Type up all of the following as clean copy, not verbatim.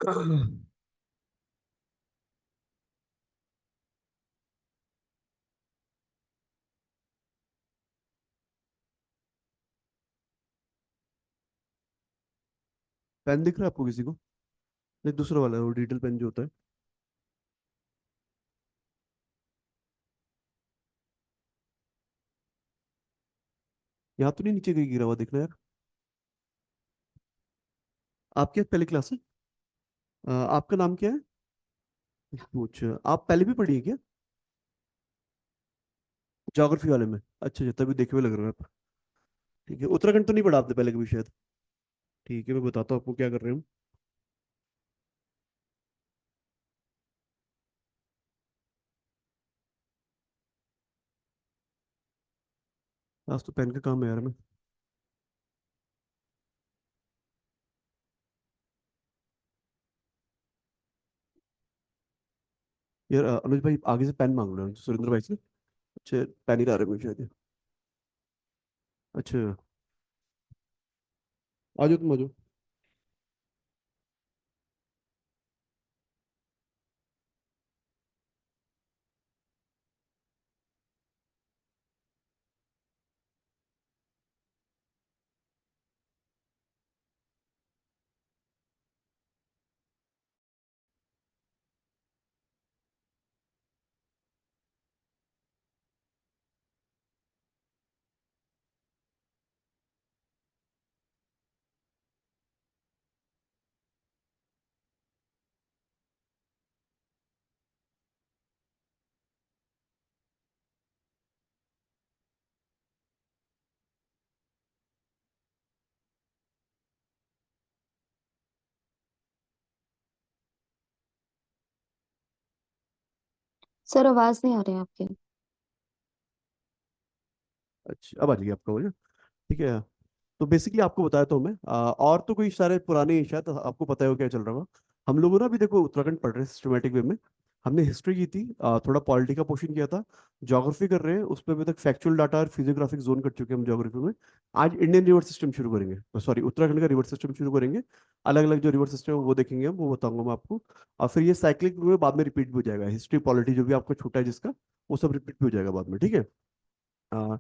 Pen दिख रहा है आपको किसी को? नहीं, दूसरा वाला है, वो डिजिटल पेन जो होता है। यहाँ तो नहीं नीचे कहीं गिरा हुआ, देखना यार। आपके पहले क्लास है? आपका नाम क्या है? पूछ, आप पहले भी पढ़ी है क्या? ज्योग्राफी वाले में? अच्छा अच्छा, तभी देखे हुए लग रहे हैं आप। ठीक है, उत्तराखंड तो नहीं पढ़ा आपने पहले कभी शायद? ठीक है, मैं बताता हूँ आपको क्या कर रहे हैं हम। आज तो पेन का काम है यार मैं। यार अनुज भाई आगे से पेन मांग रहे हैं सुरेंद्र भाई से। अच्छा, पेन ही ला रहे हैं मुझे शायद ये। अच्छा, आ जाओ तुम, आ जाओ। सर आवाज नहीं आ रही है आपकी। अच्छा, अब आ जाइए आपका वजह। ठीक है। तो बेसिकली आपको बताया तो मैं और तो कोई सारे पुराने शायद आपको पता है क्या चल रहा होगा। हम लोगों ने अभी देखो उत्तराखंड पढ़ रहे हैं सिस्टमेटिक वे में। हमने हिस्ट्री की थी, थोड़ा पॉलिटी का पोर्शन किया था। ज्योग्राफी कर रहे हैं, उसमें अभी तक फैक्चुअल डाटा और फिजियोग्राफिक जोन कर चुके हैं हम ज्योग्राफी में। आज इंडियन रिवर सिस्टम शुरू करेंगे, सॉरी उत्तराखंड का रिवर सिस्टम शुरू करेंगे। अलग अलग जो रिवर सिस्टम है वो देखेंगे हम, वो बताऊंगा मैं आपको। और फिर ये साइक्लिक में बाद में रिपीट भी हो जाएगा, हिस्ट्री पॉलिटी जो भी आपको छूटा है जिसका, वो सब रिपीट भी हो जाएगा बाद में, ठीक है। आ,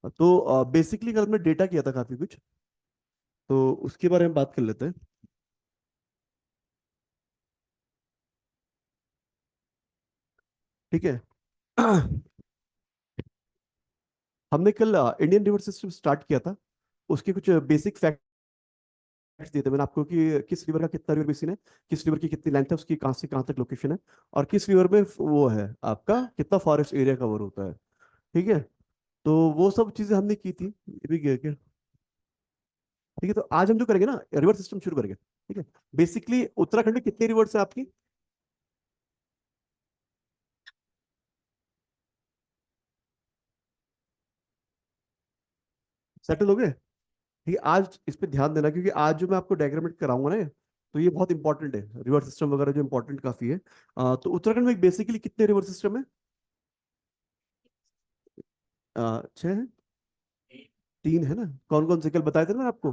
तो बेसिकली कल मैं डेटा किया था काफी कुछ, तो उसके बारे में बात कर लेते हैं। ठीक है। हमने कल इंडियन रिवर सिस्टम स्टार्ट किया था। उसके कुछ बेसिक फैक्ट्स दिए थे मैंने आपको कि किस रिवर का कितना रिवर बेसिन है, किस रिवर की कितनी लेंथ है, उसकी कहाँ से कहाँ तक लोकेशन है, और किस रिवर में वो है आपका कितना फॉरेस्ट एरिया कवर होता है। ठीक है। तो वो सब चीजें हमने की थी, ये भी किया क्या? ठीक है, तो आज हम जो करेंगे ना, रिवर सिस्टम शुरू करेंगे। ठीक है। बेसिकली उत्तराखंड में कितनी रिवर्स है आपकी? सेटल हो गए? ठीक है, आज इस पे ध्यान देना क्योंकि आज जो मैं आपको डायग्रामेट कराऊंगा ना, तो ये बहुत इंपॉर्टेंट है, रिवर सिस्टम वगैरह जो इंपॉर्टेंट काफी है। तो उत्तराखंड में बेसिकली कितने रिवर सिस्टम है? छह है? तीन है ना? कौन कौन से कल बताए थे ना आपको?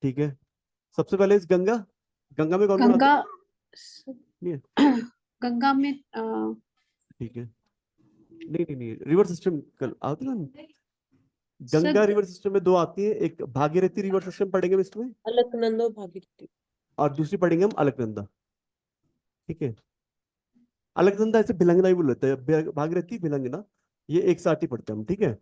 ठीक है। सबसे पहले इस गंगा। गंगा में कौन कौन आते गंगा। हैं? नहीं है? गंगा में ठीक है। नहीं नहीं नहीं, रिवर सिस्टम कल आते ना। गंगा सर रिवर सिस्टम में दो आती है, एक भागीरथी रिवर सिस्टम पढ़ेंगे हम इसमें, अलकनंदा और भागीरथी। और दूसरी पढ़ेंगे हम अलकनंदा। ठीक है। अलकनंदा ऐसे भिलंगना ही बोल लेते हैं, भागीरथी भिलंगना, ये एक साथ ही पढ़ते हैं हम, ठीक है।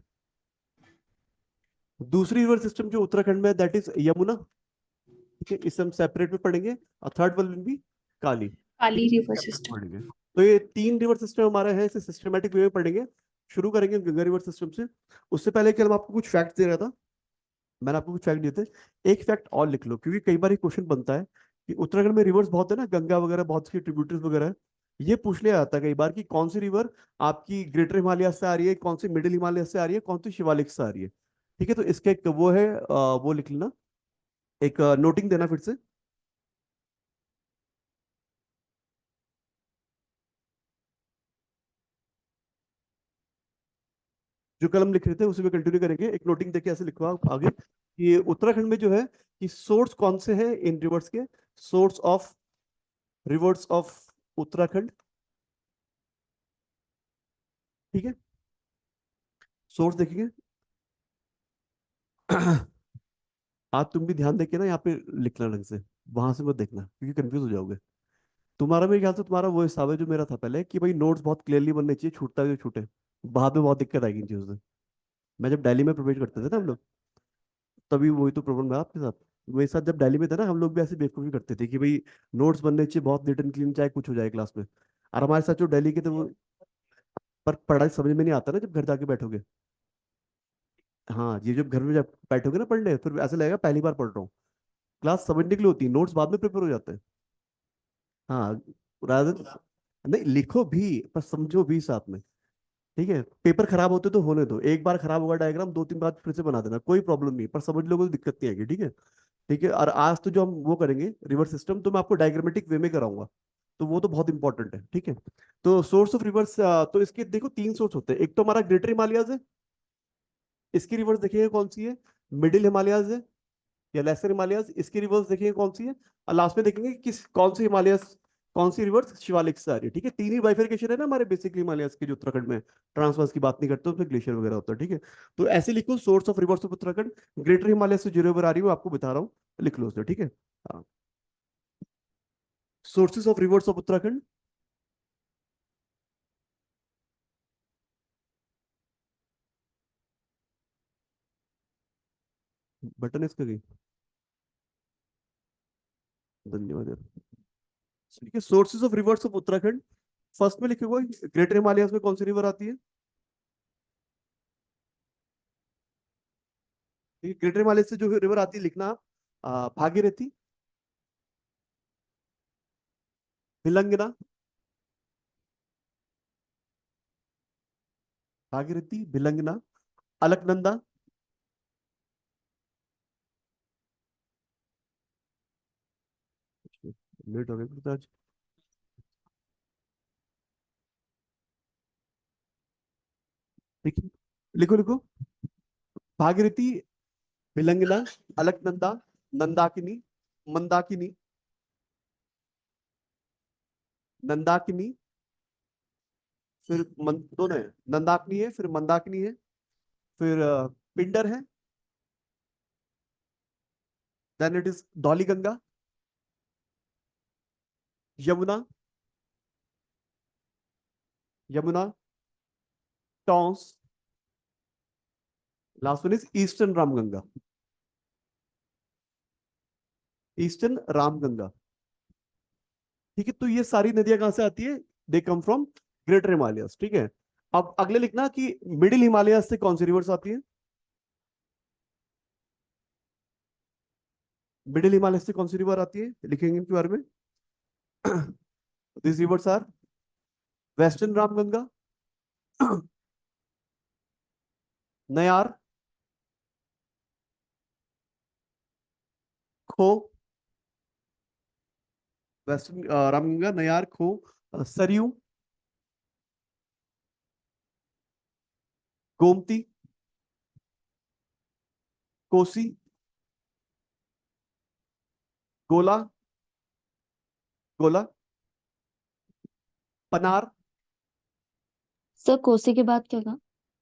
दूसरी रिवर सिस्टम जो उत्तराखंड में, दैट इज यमुना। ठीक है, इसे हम सेपरेट में पढ़ेंगे। और थर्ड वन विल बी काली। ठीक काली है, रिवर सेपरेट सिस्टम। पढ़ेंगे। तो ये तीन रिवर सिस्टम हमारे हैं, इसे सिस्टमेटिक वे में पढ़ेंगे। शुरू करेंगे गंगा रिवर सिस्टम से। उससे पहले कि हम आपको कुछ फैक्ट दे रहा था, मैंने आपको कुछ फैक्ट दिए थे। एक फैक्ट और लिख लो, क्योंकि कई बार एक क्वेश्चन बनता है कि उत्तराखंड में रिवर्स बहुत है ना, गंगा वगैरह बहुत सी ट्रिब्यूटरीज वगैरह है। ये पूछ लिया जाता है कई बार कि कौन सी रिवर आपकी ग्रेटर हिमालय से आ रही है, कौन सी मिडिल हिमालय से आ रही है, कौन सी शिवालिक से आ रही है। ठीक है, तो इसका एक वो है, वो लिख लेना, एक नोटिंग देना फिर से। जो कलम लिख रहे थे उसी में कंटिन्यू करेंगे, एक नोटिंग देके ऐसे लिखवा आगे कि उत्तराखंड में जो है कि सोर्स कौन से हैं इन रिवर्स के, source of reverse of Uttarakhand, ठीक है। सोर्स देखेंगे। आज तुम भी ध्यान देके ना यहाँ पे लिखना ढंग से, वहां से मत देखना क्योंकि कंफ्यूज हो जाओगे। तुम्हारा मेरे ख्याल से तुम्हारा वो हिसाब है जो मेरा था पहले, कि भाई नोट्स बहुत क्लियरली बनने चाहिए, छूटता है जो छूटे, बाद में बहुत दिक्कत आएगी इन चीजों से। मैं जब दिल्ली में प्रवेश करते थे ना हम लोग, तभी वही तो प्रॉब्लम है आपके साथ। मेरे साथ जब दिल्ली में थे ना, हम लोग भी ऐसे बेवकूफी करते थे कि भाई नोट्स बनने चाहिए बहुत नीट एंड क्लीन, चाहे कुछ हो जाए क्लास में। और हमारे साथ जो दिल्ली के थे वो, पर पढ़ाई समझ में नहीं आता ना जब घर जाके बैठोगे। हाँ, ये जब घर में जब बैठोगे ना पढ़ने, फिर ऐसा लगेगा पहली बार पढ़ रहा हूँ। क्लास समझने के लिए होती है, नोट्स बाद में प्रिपेयर हो जाते हैं। हाँ, रादर, नहीं लिखो भी पर समझो भी साथ में। ठीक है, पेपर खराब होते तो होने दो, एक बार खराब होगा डायग्राम, दो तीन बार फिर से बना देना, कोई प्रॉब्लम नहीं, पर समझ लोगे तो दिक्कत नहीं आएगी, ठीक है। ठीक है, और आज तो जो हम वो करेंगे रिवर्स सिस्टम, तो मैं आपको डायग्रामेटिक वे में कराऊंगा, तो वो तो बहुत इंपॉर्टेंट है, ठीक है। तो सोर्स ऑफ रिवर्स, तो इसके देखो तीन सोर्स होते हैं। एक तो हमारा ग्रेटर हिमालयाज है, इसकी रिवर्स देखिए कौन सी है। मिडिल हिमालयाज है या लेसर हिमालयाज, इसकी रिवर्स देखिए कौन सी है। और लास्ट में देखेंगे किस कौन सी हिमालयस, कौन सी रिवर्स शिवालिक से आ रही है, ठीक है। तीन ही बाइफरकेशन है ना हमारे बेसिकली हिमालयस के, जो उत्तराखंड में ट्रांसवर्स की बात नहीं करते, उसमें ग्लेशियर वगैरह होता है, ठीक है। तो ऐसे लिखो, source of reverse of Uttarakhand, greater Himalaya से जो रिवर आ रही है वो आपको बता रहा हूँ, लिख लो उसे, ठीक है। Sources of reverse of Uttarakhand. Button इसका गई, धन्यवाद यार। ठीक है, sources of reverse of Uttarakhand, first में लिखोगे ग्रेटर हिमालयस में कौन सी रिवर आती है। ठीक है, ग्रेटर हिमालय से जो रिवर आती है लिखना आप, भागीरथी, भिलंगना, भागीरथी भिलंगना, अलकनंदा, लेट हो गए फिर तो आज। ठीक है, लिखो लिखो, भागीरथी, भिलंगना, अलकनंदा, नंदाकिनी, मंदाकिनी, नंदाकिनी, फिर दोनों है, नंदाकिनी है फिर मंदाकिनी है, फिर पिंडर है, then it is Dhauli Ganga, Yamuna, Yamuna, Tons, last one is eastern Ramganga, eastern Ramganga. ठीक है, तो ये सारी नदियां कहां से आती है, दे कम फ्रॉम ग्रेटर हिमालयस, ठीक है। अब अगले लिखना कि मिडिल हिमालयस से कौन सी रिवर्स आती है। मिडिल हिमालय से कौन सी रिवर आती है, लिखेंगे इनके बारे में। This rivers are western Ramganga, Nayar, Kho, western Ramganga, Nayar, खो, सरयू, गोमती, कोसी, गोला, गोला, पनार, सर कोसी के बाद क्या कहा?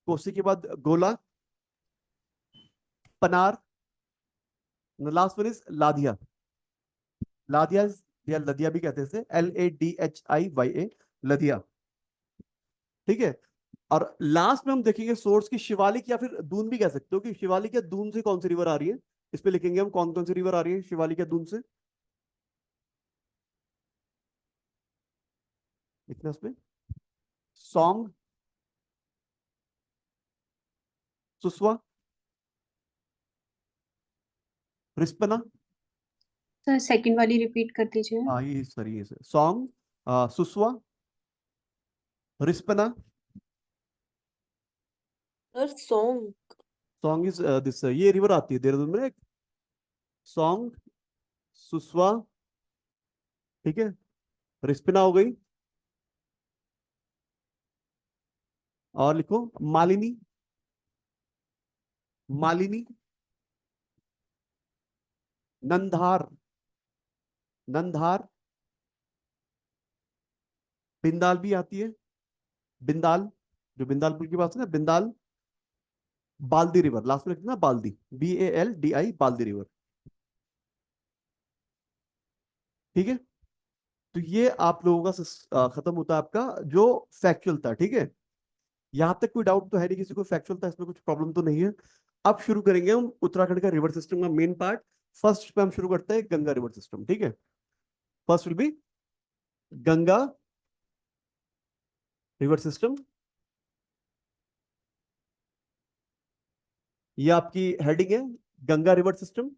कोसी के बाद गोला, पनार, लास्ट वन इज लाधिया, लाधिया या लदिया भी कहते हैं, LADHIYA, लदिया, ठीक है। और लास्ट में हम देखेंगे सोर्स की शिवालिक या फिर दून भी कह सकते हो, कि शिवालिक या दून से कौन सी रिवर आ रही है। इस पे लिखेंगे हम कौन कौन सी रिवर आ रही है शिवालिक या दून से, लिखना इसमें। Song, Suswa, Rispana, sir second वाली रिपीट कर दीजिए। हाँ ये सही है song, Suswa, Rispana, sir song. Song is this, ये रिवर आती है देहरादून में, सॉन्ग, सुसवा, ठीक है, रिस्पना हो गई, और लिखो मालिनी, मालिनी, नंधार, नंधार, बिंदाल भी आती है, बिंदाल, जो बिंदाल पुल के पास है ना, बिंदाल। बाल्दी रिवर, लास्ट में लिखना बाल्दी, BALDI, बाल्दी रिवर। ठीक है, तो ये आप लोगों का खत्म होता है आपका जो फैक्चुअल था। ठीक है, यहां तक कोई डाउट तो है नहीं किसी को, फैक्चुअल था, इसमें कुछ प्रॉब्लम तो नहीं है। अब शुरू करेंगे हम उत्तराखंड का रिवर सिस्टम का मेन पार्ट। फर्स्ट पे हम शुरू करते हैं गंगा रिवर सिस्टम। ठीक है, first will be Ganga river system. ये आपकी हेडिंग है, गंगा रिवर सिस्टम।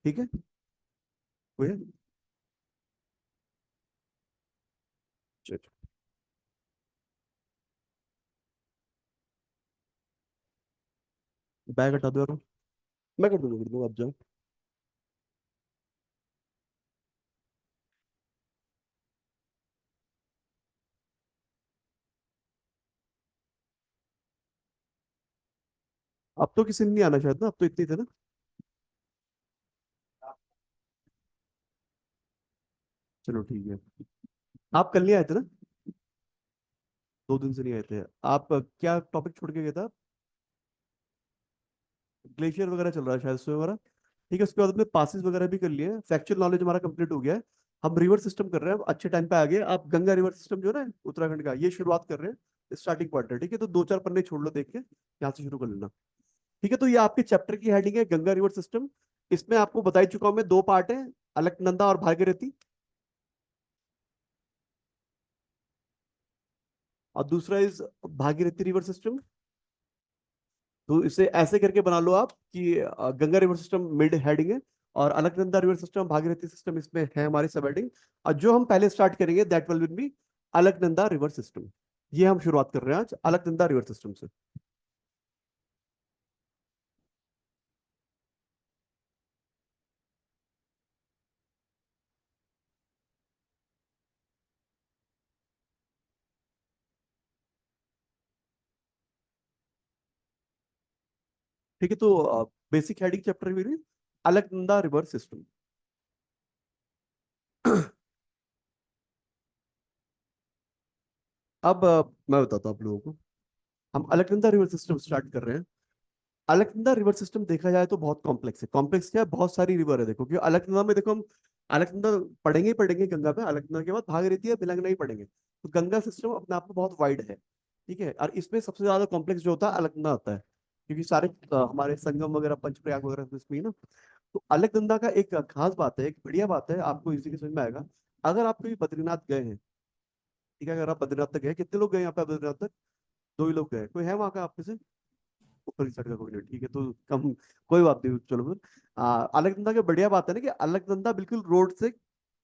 ठीक है, वो है। चलो, बैग हटा दो यार, मैं कर दूंगा, आप जाओ। अब तो किसी ने नहीं आना शायद ना, अब तो इतने थे ना। चलो ठीक है। आप कल नहीं आए थे ना, 2 दिन से नहीं आए थे आप। क्या टॉपिक छोड़ के गए थे आप? ग्लेशियर वगैरह चल रहा है शायद उसमें हमारा। ठीक है, उसके बाद हमने पासिस वगैरह भी कर लिए हैं, फैक्चुअल नॉलेज हमारा कंप्लीट हो गया है। हम रिवर सिस्टम कर रहे हैं, अब अच्छे टाइम पे आ गए। आप गंगा रिवर सिस्टम जो है ना उत्तराखंड का, ये शुरुआत कर रहे हैं, स्टार्टिंग पॉइंट है। ठीक है, तो 2-4 पन्ने छोड़ लो देख के, यहाँ से शुरू कर लेना। ठीक है, तो ये आपके चैप्टर की हेडिंग है गंगा रिवर सिस्टम। इसमें आपको बता ही चुका हूं मैं, 2 पार्ट है, अलकनंदा और भागीरथी। और दूसरा इज भागीरथी रिवर सिस्टम। तो इसे ऐसे करके बना लो आप कि Ganga river system mid heading है, और Alaknanda river system, Bhagirathi system इसमें है हमारी सब हेडिंग। और जो हम पहले स्टार्ट करेंगे that will be Alaknanda river system. ये हम शुरुआत कर रहे हैं आज अलकनंदा रिवर सिस्टम से। ठीक है, तो बेसिक हेडिंग चैप्टर में अलकनंदा रिवर सिस्टम। अब मैं बताता हूँ आप लोगों को, हम अलकनंदा रिवर सिस्टम स्टार्ट कर रहे हैं। अलकनंदा रिवर सिस्टम देखा जाए तो बहुत कॉम्प्लेक्स है। कॉम्प्लेक्स क्या है, बहुत सारी रिवर है देखो, क्योंकि अलकनंदा में देखो हम अलकनंदा पढ़ेंगे ही पढ़ेंगे गंगा पे, अलकनंदा के बाद भागीरथी है, बिलंगना ही पढ़ेंगे। तो गंगा सिस्टम अपने आप में बहुत वाइड है। ठीक है, और इसमें सबसे ज्यादा कॉम्प्लेक्स जो होता है अलकनंदा आता है, क्योंकि सारे हमारे संगम वगैरह पंचप्रयाग वगैरह तो इसमें ही ना। तो अलकनंदा का एक खास बात है, एक बढ़िया बात है, आपको इसी के समझ में आएगा। अगर आप कभी बद्रीनाथ गए हैं, ठीक है, अगर आप बद्रीनाथ तक गए, कितने लोग गए यहाँ पे बद्रीनाथ तक? 2 ही लोग गए, कोई है वहाँ का आप में से? ऊपर की साइड का कोई नहीं, ठीक है, तो कम, कोई बात नहीं, चलो फिर। अलकनंदा की बढ़िया बात है ना कि अलकनंदा बिल्कुल रोड से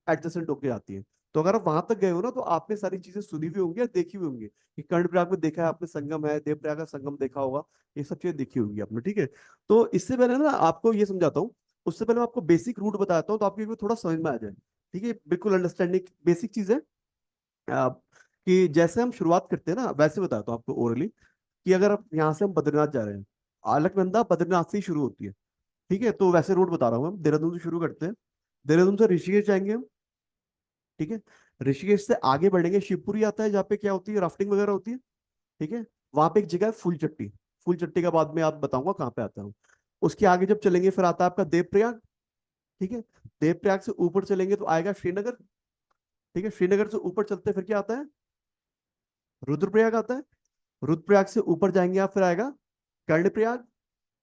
एडजेसेंट होके आती है। तो अगर आप वहां तक गए हो ना, तो आपने सारी चीजें सुनी भी होंगी और देखी भी होंगी, कि कर्णप्रयाग में देखा है आपने संगम है, देवप्रयाग का संगम देखा होगा, ये सब चीजें देखी होंगी आपने। ठीक है, तो इससे पहले ना आपको ये समझाता हूँ, उससे पहले मैं आपको बेसिक रूट बताता हूँ, तो आपको एक बार थोड़ा समझ में आ जाए। ठीक है, बिल्कुल अंडरस्टैंडिंग बेसिक चीज है। आ, कि जैसे हम शुरुआत करते हैं ना, वैसे बताता हूँ आपको ओरली, कि अगर आप यहाँ से हम बद्रीनाथ जा रहे हैं, अलकनंदा बद्रीनाथ से ही शुरू होती है। ठीक है, तो वैसे रूट बता रहा हूँ, हम देहरादून से शुरू करते हैं। देहरादून से ऋषिकेश जाएंगे हम। ठीक है, ऋषिकेश से आगे बढ़ेंगे, शिवपुरी आता है, जहाँ पे क्या होती है, राफ्टिंग वगैरह होती है। ठीक है, वहां पे एक जगह है फूल चट्टी। फूल चट्टी का बाद में आप बताऊंगा कहाँ पे आता हूँ। उसके आगे जब चलेंगे फिर आता है आपका देवप्रयाग। ठीक है, देवप्रयाग से ऊपर चलेंगे तो आएगा श्रीनगर। ठीक है, श्रीनगर से ऊपर चलते फिर क्या आता है, रुद्रप्रयाग आता है। रुद्रप्रयाग से ऊपर जाएंगे आप, फिर आएगा कर्णप्रयाग।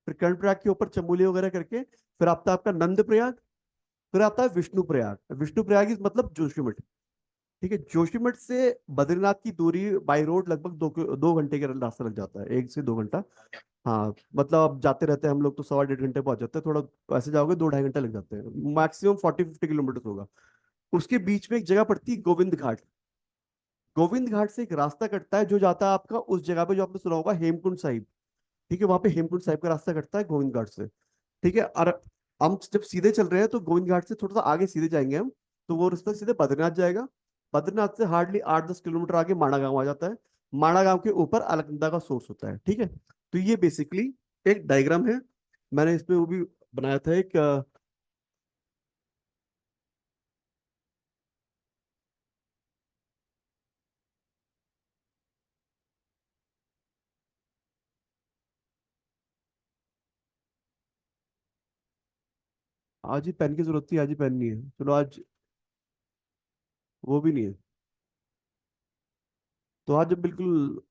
फिर कर्णप्रयाग के ऊपर चमोली वगैरह करके फिर आता है आपका नंदप्रयाग। फिर आता है विष्णुप्रयाग। विष्णुप्रयाग इज मतलब जोशीमठ। ठीक है, जोशीमठ से बद्रीनाथ की दूरी बाई रोड लगभग 2 घंटे का रास्ता लग जाता है, 1 से 2 घंटा। हाँ, मतलब अब जाते रहते हैं हम लोग तो 1.25 1.5 घंटे पहुंच जाते हैं, थोड़ा ऐसे जाओगे 2-2.5 घंटे लग जाते हैं, मैक्सिमम 40-50 किलोमीटर होगा। उसके बीच में एक जगह पड़ती है गोविंद घाट। गोविंद घाट से एक रास्ता कटता है जो जाता है आपका उस जगह पे जो आपने सुना होगा, हेमकुंड साहिब। ठीक है, वहां पे हेमकुंड साहिब का रास्ता कटता है गोविंद घाट से। ठीक है, और हम जब सीधे चल रहे हैं तो गोविंद घाट से थोड़ा सा आगे सीधे जाएंगे हम, तो वो रास्ता सीधे बद्रीनाथ जाएगा। बद्रीनाथ से हार्डली 8-10 किलोमीटर आगे माणा गांव आ जाता है। माणा गांव के ऊपर अलकनंदा का सोर्स होता है। ठीक है, तो ये बेसिकली एक डायग्राम है, मैंने इसमें वो भी बनाया था एक आज ही पेन की जरूरत थी, आज ही पेन नहीं है, चलो आज वो भी नहीं है। तो आज हम बिल्कुल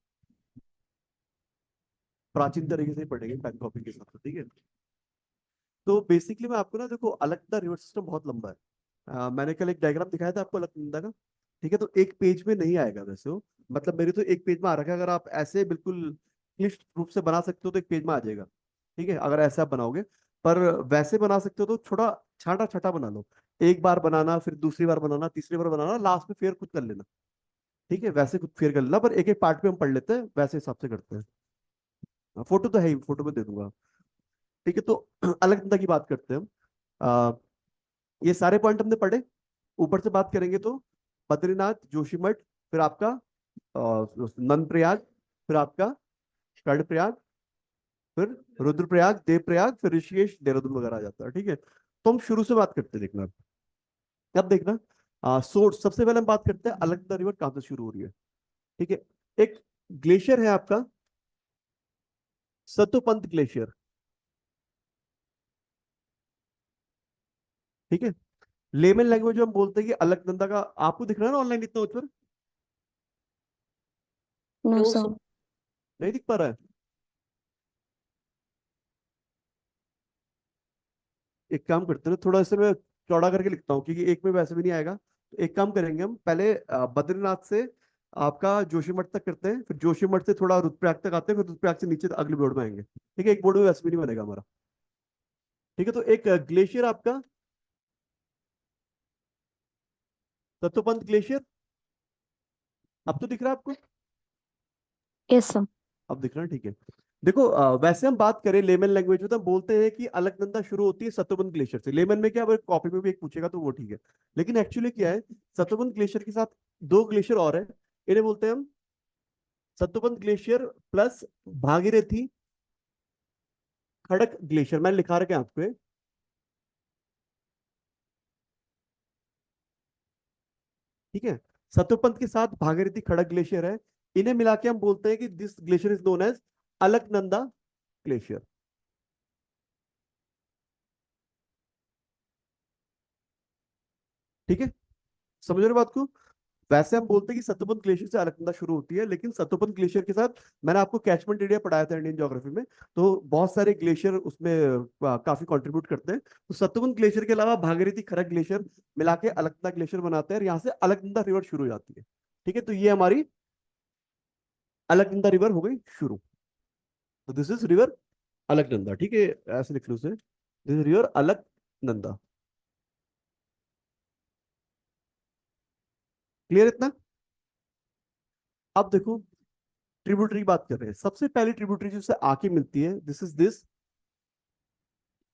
प्राचीन तरीके से ही पढ़ेंगे पेन कॉपी के साथ, ठीक है। तो बेसिकली मैं आपको ना, देखो अलकनंदा रिवर सिस्टम बहुत लंबा है। मैंने कल एक डायग्राम दिखाया था आपको अलकनंदा का, ठीक है। तो एक पेज में नहीं आएगा वैसे वो, मतलब मेरे तो एक पेज में आ रखा है। अगर आप ऐसे बिल्कुल क्लिष्ट रूप से बना सकते हो तो एक पेज में आ जाएगा, ठीक है, अगर ऐसे आप बनाओगे। पर वैसे बना सकते हो तो थोड़ा छाटा छाटा बना लो। एक बार बनाना, फिर दूसरी बार बनाना, तीसरी बार बनाना, लास्ट में फेयर खुद कर लेना, ठीक है। वैसे खुद फेयर कर लेना, पर एक एक पार्ट पे हम पढ़ लेते हैं, वैसे हिसाब से करते हैं। फोटो तो है ही, फोटो में दे दूंगा, ठीक है। तो अलकनंदा की बात करते हैं हम। आ, ये सारे पॉइंट हमने पढ़े। ऊपर से बात करेंगे तो बद्रीनाथ, जोशीमठ, फिर आपका नंद प्रयाग, फिर आपका कर्णप्रयाग, फिर रुद्रप्रयाग, देवप्रयाग, फिर ऋषिकेश, देहरादून वगैरह आ जाता है, ठीक है। तो हम शुरू से बात करते हैं, देखना अब देखना। सोर्स, सबसे पहले हम बात करते हैं अलकनंदा रिवर कहां से शुरू हो रही है, ठीक है। एक ग्लेशियर है आपका, सतोपंत ग्लेशियर, ठीक है। लेमन लैंग्वेज में हम बोलते हैं कि अलकनंदा का, आपको दिख रहा है ना ऑनलाइन इतना ऊपर? No sir. नहीं दिख पा रहा है? एक काम करते हैं, थोड़ा इसे मैं चौड़ा करके लिखता हूँ, क्योंकि एक में वैसे भी नहीं आएगा। तो एक काम करेंगे हम, पहले बद्रीनाथ से आपका जोशीमठ तक करते हैं, फिर जोशीमठ से थोड़ा रुद्रप्रयाग तक आते हैं, फिर रुद्रप्रयाग से नीचे अगले बोर्ड में आएंगे, ठीक है। एक बोर्ड में वैसे भी नहीं बनेगा हमारा, ठीक है। तो एक ग्लेशियर आपका तत्वपंत ग्लेशियर, अब तो दिख रहा है आपको? Yes sir. अब दिख रहा है, ठीक है। देखो वैसे हम बात करें लेमन लैंग्वेज में तो हम बोलते हैं कि अलकनंदा शुरू होती है सतोबंद ग्लेशियर से। लेमन में क्या, अगर कॉपी में भी एक पूछेगा तो वो ठीक है। लेकिन एक्चुअली क्या है, सतोबंद ग्लेशियर के साथ दो ग्लेशियर और है, इन्हें बोलते हैं हम सतोबंद ग्लेशियर प्लस भागीरथी खड़क ग्लेशियर। मैंने लिखा रखा है आपको ये, ठीक है। सतोपंथ के साथ भागीरथी खड़क ग्लेशियर है, इन्हें मिला के हम बोलते हैं कि this glacier is known as Alaknanda glacier, ठीक है। समझ रहे हो बात को? वैसे हम बोलते हैं कि सतोपंथ ग्लेशियर से अलकनंदा शुरू होती है, लेकिन सतोपंथ ग्लेशियर के साथ मैंने आपको कैचमेंट एरिया पढ़ाया था इंडियन ज्योग्राफी में, तो बहुत सारे ग्लेशियर उसमें काफी कंट्रीब्यूट करते हैं। तो सतोपंथ ग्लेशियर के अलावा भागीरथी खड़क ग्लेशियर मिला के अलकनंदा ग्लेशियर बनाते हैं, और यहाँ से अलकनंदा रिवर शुरू हो जाती है, ठीक है। तो ये हमारी अलकनंदा रिवर हो गई शुरू। तो दिस इज रिवर अलकनंदा, ठीक है। ऐसे लिख लो उसे, this is river Alaknanda. Clear इतना? अब देखो ट्रिब्यूटरी की बात कर रहे हैं। सबसे पहली ट्रिब्यूटरी जिससे आके मिलती है, दिस इज दिस,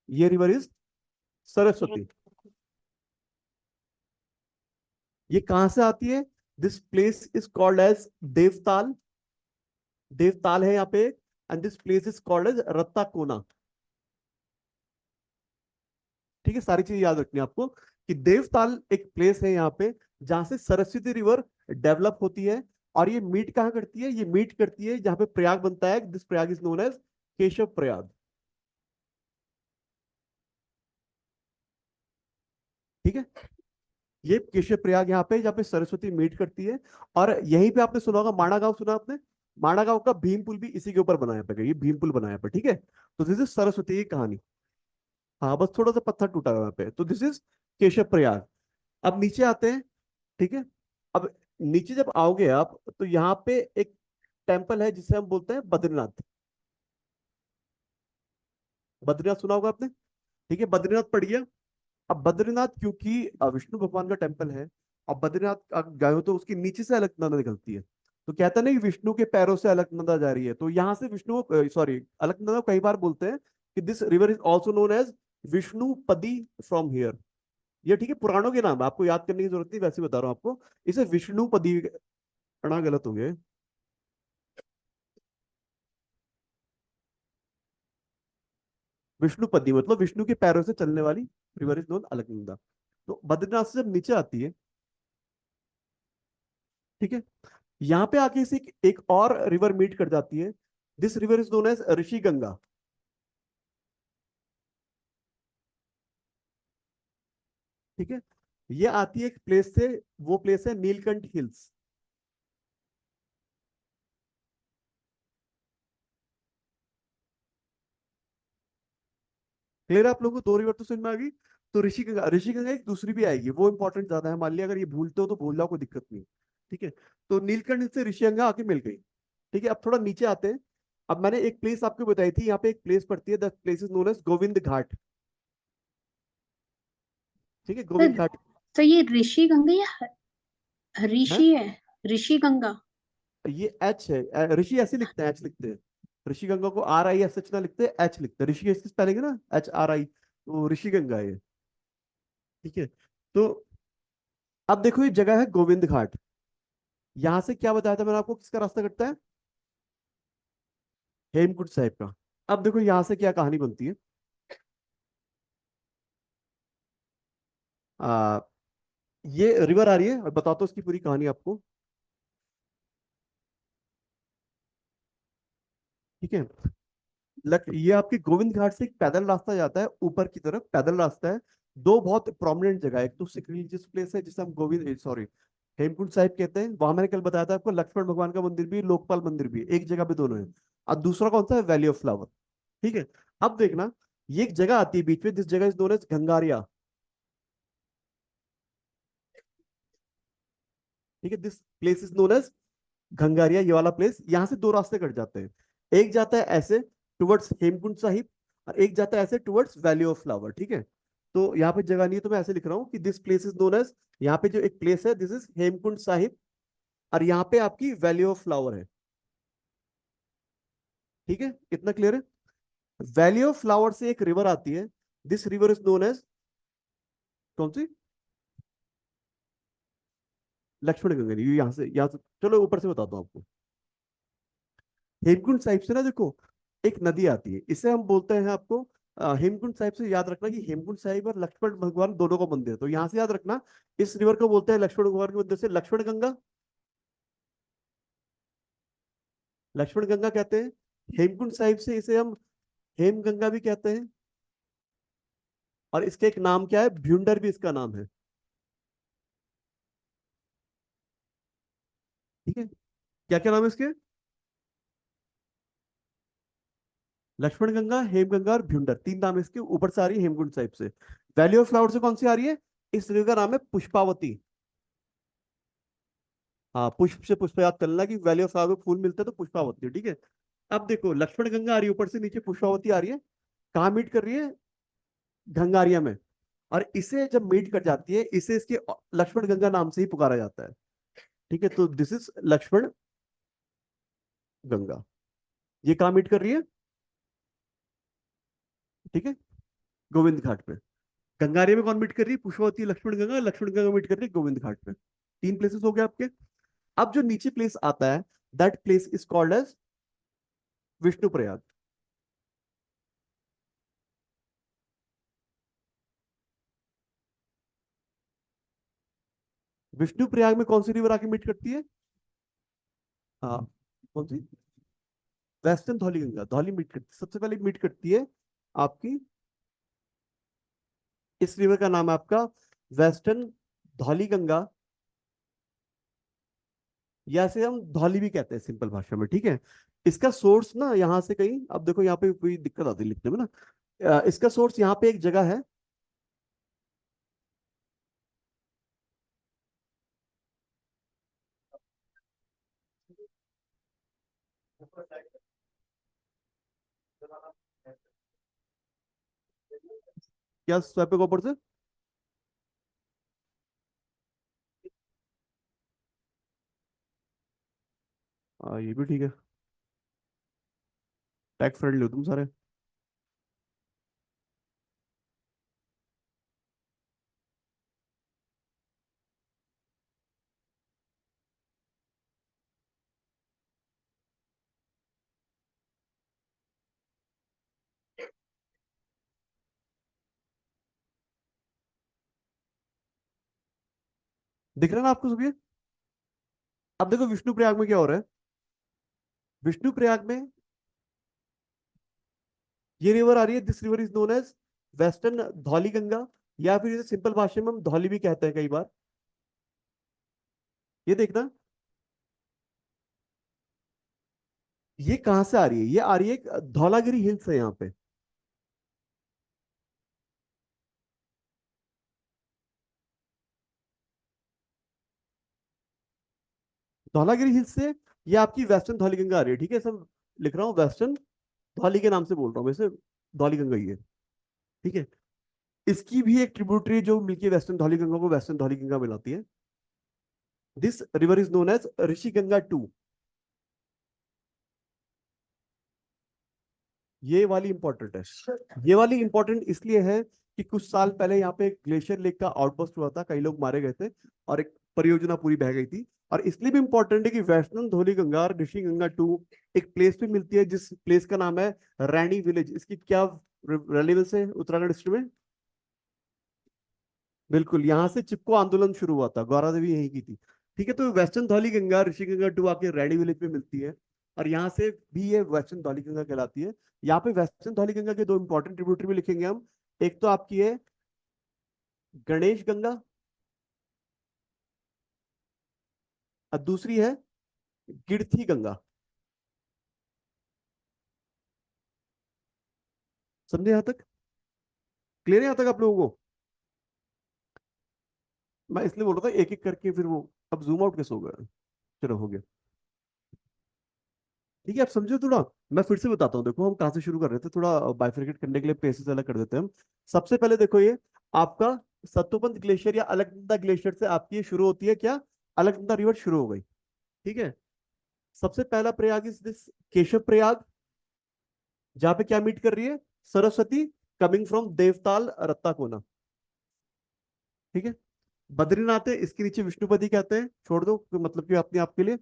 ये रिवर इज सरस्वती। ये कहां से आती है? This place is called as Devtal, Devtal है यहाँ पे, and this place is called as Rattakona, ठीक है। सारी चीज याद रखनी है आपको कि देवताल एक प्लेस है यहाँ पे जहां से सरस्वती रिवर डेवलप होती है। और ये मीट कहाँ करती है? ये मीट करती है जहां पे प्रयाग बनता है, this Prayag is known as Keshav Prayag, ठीक है। ये केशव प्रयाग यहाँ पे, जहाँ पे सरस्वती मीट करती है। और यहीं पे आपने सुना होगा माणा गांव, सुना आपने? माणा गांव का भीम पुल भी इसी के ऊपर बनाया पे, ये भीम पुल बनाया पे, ठीक है। तो दिस इज सरस्वती की कहानी। हाँ, बस थोड़ा सा पत्थर टूटा हुआ है यहाँ पे। तो दिस इज केशव प्रयाग। अब नीचे आते हैं, ठीक है। अब नीचे जब आओगे आप, तो यहाँ पे एक टेम्पल है जिसे हम बोलते हैं बद्रीनाथ। बद्रीनाथ सुना होगा आपने, ठीक है। बद्रीनाथ पड़ गया। अब बद्रीनाथ क्योंकि विष्णु भगवान का टेम्पल है, अब बद्रीनाथ गए हो तो उसके नीचे से अलकनंदा निकलती है। तो कहता नहीं, विष्णु के पैरों से अलकनंदा जा रही है, तो यहाँ से विष्णु, सॉरी, अलकनंदा को कई बार बोलते हैं कि this river is also known as Vishnupadi from here. ये ठीक है, पुराणों के नाम है, आपको याद करने की जरूरत नहीं, वैसे बता रहा हूँ आपको। इसे विष्णुपदी पढ़ना गलत हो गया, विष्णुपदी मतलब विष्णु के पैरों से चलने वाली रिवर इज नोन अलकनंदा। तो बद्रीनाथ से जब नीचे आती है, ठीक है, यहाँ पे आके इसे एक और रिवर मीट कर जाती है, this river is known as Rishi Ganga. ठीक है, ये आती है एक प्लेस से, वो प्लेस है नीलकंठ हिल्स। क्लियर है आप लोगों को? दो रिवर तो समझ में आ गई। तो ऋषिगंगा, ऋषिगंगा एक दूसरी भी आएगी, वो इंपॉर्टेंट ज्यादा है, मान लिया अगर ये भूलते हो तो भूल जाओ, कोई दिक्कत नहीं है। ठीक है, तो नीलकंठ से ऋषिगंगा आके मिल गई। ठीक है, अब थोड़ा नीचे आते हैं। अब मैंने एक प्लेस आपको बताई थी, यहाँ पे एक प्लेस पड़ती है, the place is known as Govind Ghat. ठीक है, तो गोविंद घाट तो ये ऋषि गंगा या है। ऋषि है? ऋषि गंगा। ये एच है, ऋषि ऐसे लिखते हैं, एच लिखते हैं। ऋषि गंगा को आर आई एस एच ना लिखते हैं, एच लिखते हैं। ऋषि स्पेलिंग है ना, एच आर आई, तो ऋषि गंगा है ये। ठीक है, तो अब देखो ये जगह है गोविंद घाट। यहां से क्या बताया था मैंने आपको, किसका रास्ता कटता है? हेमकुंड साहिब का। अब देखो यहां से क्या कहानी बनती है। आ, ये रिवर आ रही है, और बताता हूँ इसकी पूरी कहानी आपको। ठीक है, ये आपके गोविंद घाट से एक पैदल रास्ता जाता है ऊपर की तरफ, पैदल रास्ता है। दो बहुत प्रोमिनेंट जगह है, एक तो रिलीजियस प्लेस है जिसे हम गोविंद सॉरी हेमकुंड साहिब कहते हैं, वहां मैंने कल बताया था आपको, लक्ष्मण भगवान का मंदिर भी है, लोकपाल मंदिर भी है, एक जगह पे दोनों है। और दूसरा कौन सा है? Valley of flower. ठीक है, अब देखना, ये एक जगह आती है बीच में, दिस जगह इज नोन एज गंगारिया। ठीक है, this place is known as Ghangaria, ये वाला प्लेस। यहां से दो रास्ते कट जाते हैं, एक जाता है ऐसे टुवर्ड्स हेमकुंड साहिब, और एक जाता है ऐसे टुवर्ड्स वैली ऑफ फ्लावर। ठीक है, तो यहाँ पे जगह नहीं है तो मैं ऐसे लिख रहा हूँ कि this place is known as, यहाँ पे जो एक प्लेस है दिस इज हेमकुंड साहिब, और यहाँ पे आपकी वैली ऑफ फ्लावर है। ठीक है, इतना क्लियर है? वैली ऑफ फ्लावर से एक रिवर आती है, this river is known as, कौन सी? लक्ष्मण गंगा। नहीं, यहाँ से चलो ऊपर से बताता हूँ आपको। हेमकुंड साहिब से ना देखो, एक नदी आती है, इसे हम बोलते हैं आपको हेमकुंड साहिब से याद रखना कि हेमकुंड साहिब और लक्ष्मण भगवान दोनों का मंदिर है, तो यहां से याद रखना, इस रिवर को बोलते हैं लक्ष्मण भगवान के मंदिर से लक्ष्मण गंगा। लक्ष्मण गंगा कहते हैं। हेमकुंड साहिब से इसे हम हेम गंगा भी कहते हैं, और इसका एक नाम क्या है, भ्युंडर भी इसका नाम है। ठीक है, क्या क्या नाम है इसके? लक्ष्मण गंगा, हेम गंगा और भ्युंडर, तीन नाम है इसके, ऊपर से आ रही है हेमकुंड साहिब से। वैली ऑफ फ्लावर से कौन सी आ रही है? इस रिवर का नाम है पुष्पावती। हाँ, पुष्प से पुष्प याद करना कि वैली ऑफ फ्लावर में फूल मिलते हैं तो पुष्पावती है। ठीक है, अब देखो लक्ष्मण गंगा आ रही है ऊपर से, नीचे पुष्पावती आ रही है, कहाँ मीट कर रही है? गंगारिया में। और इसे जब मीट कर जाती है, इसे इसके लक्ष्मण गंगा नाम से ही पुकारा जाता है। ठीक है, तो दिस इज लक्ष्मण गंगा। ये कहाँ मीट कर रही है? ठीक है, गोविंद घाट पे। गंगारिया में कौन मीट कर रही है? पुष्पावती, लक्ष्मण गंगा, लक्ष्मण गंगा मीट कर रही है गोविंद घाट पे। तीन प्लेसेस हो गए आपके। अब जो नीचे प्लेस आता है, that place is called as Vishnu Prayag. Vishnu Prayag में कौन सी रिवर आके मीट करती है? हाँ, कौन सी? वेस्टर्न धौली गंगा, धौली मीट करती, सबसे पहले मीट करती है आपकी, इस रिवर का नाम है आपका वेस्टर्न धौली गंगा, या से हम धौली भी कहते हैं सिंपल भाषा में। ठीक है, इसका सोर्स ना यहाँ से कहीं, अब देखो यहाँ पे कोई दिक्कत आती है लिखने में ना, इसका सोर्स यहाँ पे एक जगह है, क्या स्वैप के ऊपर से? ये भी ठीक है, टैग फ्रेंडली हो तुम सारे। दिख रहा है ना आपको सब ये? अब देखो विष्णु प्रयाग में क्या हो रहा है। विष्णु प्रयाग में ये रिवर आ रही है, this river is known as western Dhauli Ganga. या फिर इसे सिंपल भाषा में हम धौली भी कहते हैं कई बार। ये देखना, ये कहां से आ रही है? ये आ रही है धौलागिरी हिल्स है यहाँ पे। धौलागिरी हिल्स से ये आपकी वेस्टर्न धौलीगंगा आ रही है, ठीक है। सब लिख रहा हूँ, वेस्टर्न धौली के नाम से बोल रहा हूँ वैसे, धौलीगंगा ही है, ठीक है। इसकी भी एक ट्रिब्यूटरी जो मिलती है वेस्टर्न धौलीगंगा को वेस्टर्न धौलीगंगा मिलाती है। This river is known as Rishiganga 2। ये वाली इंपॉर्टेंट है। ये वाली इंपॉर्टेंट इसलिए है कि कुछ साल पहले यहाँ पे ग्लेशियर लेक का आउटबर्स्ट हुआ था, कई लोग मारे गए थे और एक परियोजना पूरी बह गई थी। और इसलिए भी इंपॉर्टेंट है कि वेस्टर्न धौलीगंगा और ऋषिगंगा 2 एक प्लेस पे मिलती है, जिस प्लेस का नाम है रैनी विलेज। इसकी क्या रेलेवेंस है उत्तराखंड डिस्ट्रिक्ट में? बिल्कुल, यहाँ से चिपको आंदोलन शुरू हुआ था, गौरा देवी यहीं की थी, ठीक है। तो वेस्टर्न धौलीगंगा ऋषिगंगा 2 आके रैनी विलेज में मिलती है, और यहाँ से भी ये वेस्टर्न धौलीगंगा कहलाती है। यहाँ पे वेस्टर्न धौलीगंगा के दो इंपॉर्टेंट ट्रिब्यूटरी भी लिखेंगे हम। एक तो आपकी है गणेश गंगा, और दूसरी है गिरथी गंगा। समझे यहाँ तक? क्लियर है यहाँ तक आप लोगों को? मैं इसलिए बोल रहा था एक एक करके, फिर वो अब जूम आउट कैसे होगा? चलो हो गया, ठीक है। आप समझो थोड़ा। मैं फिर से बताता हूँ, देखो हम कहाँ से शुरू कर रहे थे, थोड़ा बाइफरकेट करने के लिए पेसेस अलग कर देते हैं हम। सबसे पहले देखो, ये आपका सत्तोपंथ ग्लेशियर या अलकनंदा ग्लेशियर से आपकी ये शुरू होती है क्या? अलकनंदा रिवर शुरू हो गई, ठीक है। सबसे पहला प्रयाग इस दिस केशव प्रयाग, जहां पे क्या मीट कर रही है? सरस्वती, कमिंग फ्रॉम देवताल रत्ताकोना, ठीक है। बद्रीनाथ है, इसके नीचे विष्णुपति कहते हैं, छोड़ दो मतलब कि अपने आप के लिए।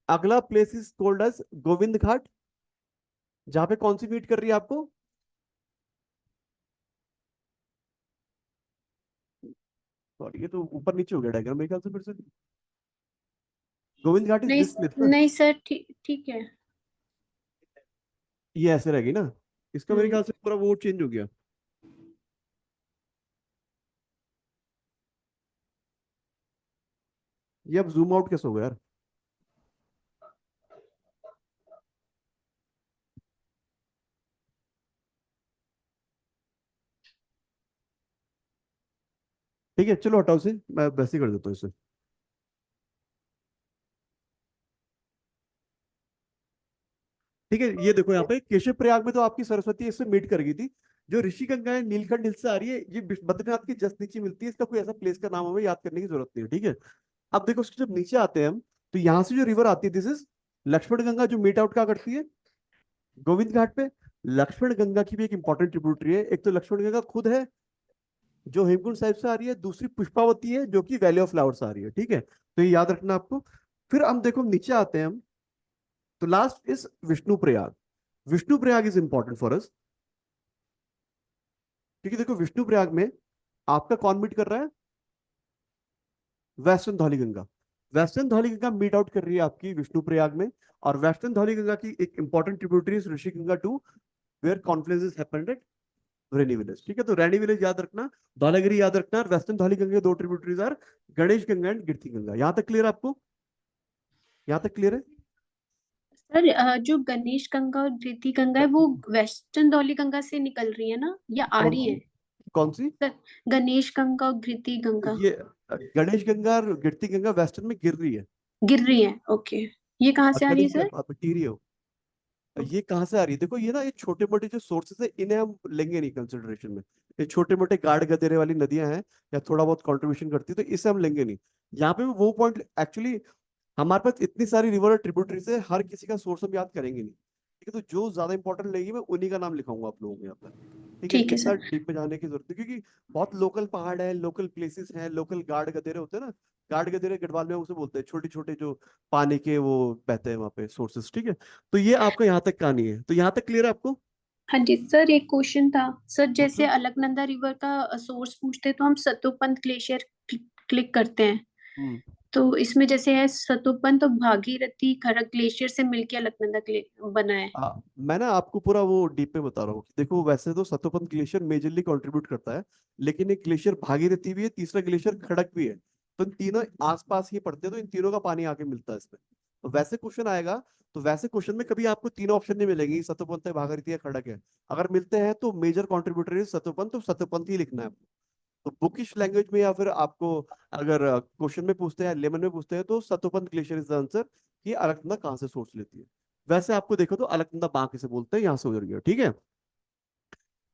अगला place is called as Govind Ghat, जहां पे कौन सी मीट कर रही है आपको? सॉरी, ये तो ऊपर नीचे हो गया डायग्राम मेरे ख्याल से फिर से। गोविंद घाट इज नहीं दिस प्लेस ना? नहीं सर, ठीक ठीक है। ये ऐसे रहेगी ना? इसका मेरे हम्म। ख्याल से पूरा वो चेंज हो गया। ये अब जूम आउट कैसे हो गया यार? ठीक है, चलो हटाओ से, मैं वैसे ही कर देता हूँ इसे। ठीक है, ये देखो यहाँ पे केशव प्रयाग में तो आपकी सरस्वती इससे मीट कर गई थी। जो ऋषिगंगा है नीलकंठ हिल से आ रही है, ये बद्रीनाथ के जस्ट नीचे मिलती है। इसका कोई ऐसा प्लेस का नाम हमें याद करने की जरूरत नहीं है, ठीक है। अब देखो उसके जब नीचे आते हैं हम, तो यहाँ से जो रिवर आती है दिस इज लक्ष्मण गंगा, जो मीट आउट क्या करती है? गोविंद घाट पे। लक्ष्मण गंगा की भी एक इंपॉर्टेंट ट्रिब्यूटरी है। एक तो लक्ष्मण गंगा खुद है जो हेमकुंड साहिब से आ रही है, दूसरी पुष्पावती है जो कि वैली ऑफ फ्लावर्स आ रही है, ठीक है। तो ये याद रखना आपको। फिर हम देखो नीचे आते हैं हम, तो last is Vishnu Prayag. Vishnu Prayag is important for us, क्योंकि देखो विष्णु प्रयाग में आपका कौन मीट कर रहा है? Western Dhauliganga. Western Dhauliganga meet out कर रही है आपकी विष्णु प्रयाग में। और वेस्टर्न धौलीगंगा की एक important tributary is Rishiganga 2, where confluences happened at Raini village, ठीक है। तो रैनी विलेज याद रखना, धौलागिरी याद रखना, और वेस्टर्न धौलीगंगा के दो tributaries are Ganesh Ganga and Girthi Ganga. यहां तक क्लियर आपको? यहां तक क्लियर है? सर जो गणेश गंगा और धृति गंगा है वो वेस्टर्न धौली गंगा से निकल रही है ना, या आ कौन रही सी? है? कौन सी? सर गणेश गंगा और धृति गंगा ये गणेश गंगा और गिरती गंगा वेस्टर्न में गिर रही है, गिर रही है, ओके। ये कहाँ और से आ रही है गणेश सर? आप टीरी हो। ये कहाँ से आ रही है? देखो ये ना, ये छोटे मोटे जो सोर्सेस है इन्हें हम लेंगे नहीं कंसिडरेशन में। ये छोटे मोटे गाड़ गदेरे वाली नदियां हैं, या थोड़ा बहुत कंट्रीब्यूशन करती है, तो इसे हम लेंगे नहीं। यहाँ पे वो पॉइंट एक्चुअली, हमारे पास इतनी सारी रिवर और ट्रिब्यूटरीज है, हर किसी का सोर्स हम याद करेंगे नहीं, ठीक है। तो जो ज्यादा इंपॉर्टेंट लेगी मैं उन्हीं का नाम लिखाऊंगा आप लोगों को यहाँ पर, ठीक है। ठीक है इतना सर। डीप में जाने की जरूरत है, क्योंकि बहुत लोकल पहाड़ है, लोकल प्लेसेस हैं, लोकल गाड़ गदेरे होते हैं ना। गाड़ गदेरे गढ़वाल में उसे बोलते हैं, छोटे छोटे जो पानी के वो बहते हैं वहां पे सोर्सेस, ठीक है। तो ये आपका यहाँ तक कहानी है, तो यहाँ तक क्लियर है आपको? हाँ जी सर, एक क्वेश्चन था। सर जैसे पूछो। अलकनंदा रिवर का सोर्स पूछते हैं तो हम सतोपंथ ग्लेशियर क्लिक करते हैं, हम्म। तो इसमें जैसे है सतोपन, तो भागीरथी खड़क ग्लेशियर से मिलके अलकनंदा बना है। मैं ना आपको पूरा वो डीप में बता रहा हूँ। देखो वैसे तो सतोपंथ ग्लेशियर मेजरली कंट्रीब्यूट करता है, लेकिन एक ग्लेशियर भागीरथी भी है, तीसरा ग्लेशियर खड़क भी है। तो इन तीनों आसपास ही पड़ते हैं, तो इन तीनों का पानी आके मिलता है इसमें। तो वैसे क्वेश्चन आएगा, तो वैसे क्वेश्चन में कभी आपको तीनों ऑप्शन नहीं मिलेंगे, सतोपंथ है, भागीरथी है, खड़क है। अगर मिलते हैं तो मेजर कॉन्ट्रीब्यूटर इज सतोपंथ, तो सतोपंथ ही लिखना है। तो बुकिश लैंग्वेज में या फिर आपको अगर क्वेश्चन में पूछते हैं, लेमन में पूछते हैं, तो Satopanth glacier is the answer, कि अलकनंदा कहाँ से सोर्स लेती है। वैसे आपको देखो तो अलकनंदा बांक किसे बोलते हैं, यहाँ से उधर गया, ठीक है।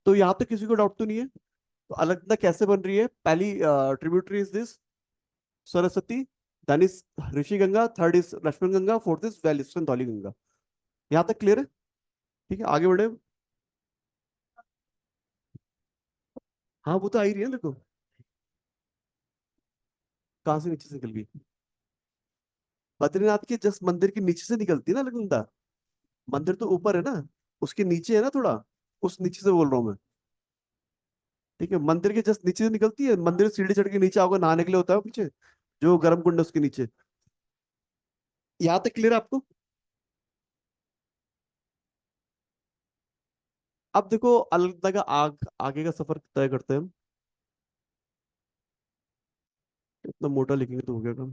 तो यहाँ तक किसी को डाउट तो नहीं है। तो अलकनंदा कैसे बन रही है, पहली tributary is this Saraswati, then is Rishi Ganga, third is Lakshman Ganga, fourth is western Dhauli Ganga. यहाँ तक क्लियर है, ठीक है, आगे बढ़े। हाँ वो तो आ ही रही है, देखो कहाँ से नीचे से निकल गई। बद्रीनाथ के जस्ट मंदिर के नीचे से निकलती है ना अलकनंदा। मंदिर तो ऊपर है ना, उसके नीचे है ना थोड़ा, उस नीचे से बोल रहा हूँ मैं। ठीक है, मंदिर के जस्ट नीचे से निकलती है, मंदिर से सीढ़ी चढ़ के नीचे आओगे, नहाने के लिए होता है वो पीछे, जो गर्म कुंड है उसके नीचे। यहाँ तक क्लियर है आपको। अब देखो अलकनंदा का आगे का सफर तय करते हैं हम। इतना मोटा लिखेंगे तो हो गया काम।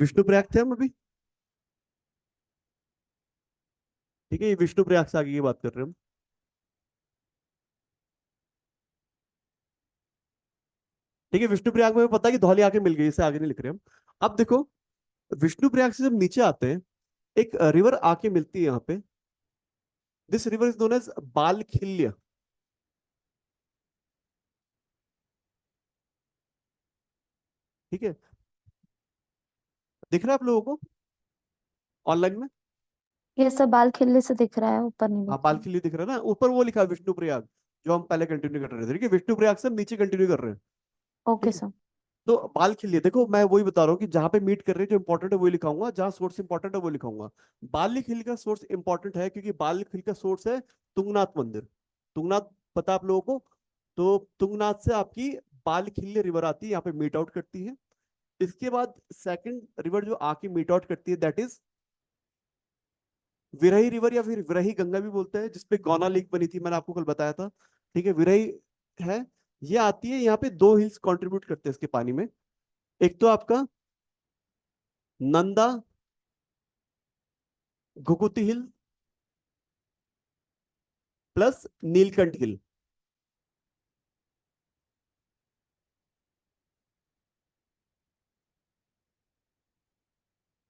विष्णु प्रयाग थे हम अभी, ठीक है, ये विष्णु प्रयाग से आगे की बात कर रहे हैं हम। ठीक है, विष्णु प्रयाग में पता है कि धौली आके मिल गई, इसे आगे नहीं लिख रहे हम। अब देखो, विष्णु प्रयाग से जब नीचे आते हैं, एक रिवर आके मिलती है यहाँ पे। This river is known as Balkhilya. ठीक है, दिख रहा है आप लोगों को ऑनलाइन में। ये सब बाल खिलने से दिख रहा है, ऊपर नहीं हाँ दिख रहा। बालखिल्य दिख रहा है ना, ऊपर वो लिखा है विष्णु प्रयाग, जो हम पहले कंटिन्यू कर रहे थे। ठीक है, विष्णु प्रयाग से हम नीचे कंटिन्यू कर रहे हैं। ओके ठीक है, सर। तो बालखिल्य देखो, मैं वही बता रहा हूँ कि जहां पे मीट कर रहे हैं जो इंपॉर्टेंट है वही लिखाऊंगा, जहां सोर्स इंपॉर्टेंट है वो लिखाऊंगा। बालखिल्य का सोर्स इंपॉर्टेंट है क्योंकि बालखिल्य का सोर्स है तुंगनाथ मंदिर। तुंगनाथ पता आप लोगों को। तो तुंगनाथ से आपकी बालखिल्य रिवर आती है, यहाँ पे मीट आउट करती है। इसके बाद सेकंड रिवर जो आके मीट आउट करती है, दैट इज विरही रिवर, या फिर विरही गंगा भी बोलते हैं, जिसपे गौना लेक बनी थी, मैंने आपको कल बताया था। ठीक है, विरही है, ये आती है। यहाँ पे दो हिल्स कंट्रीब्यूट करते हैं इसके पानी में। एक तो आपका नंदा घुघुती हिल प्लस नीलकंठ हिल।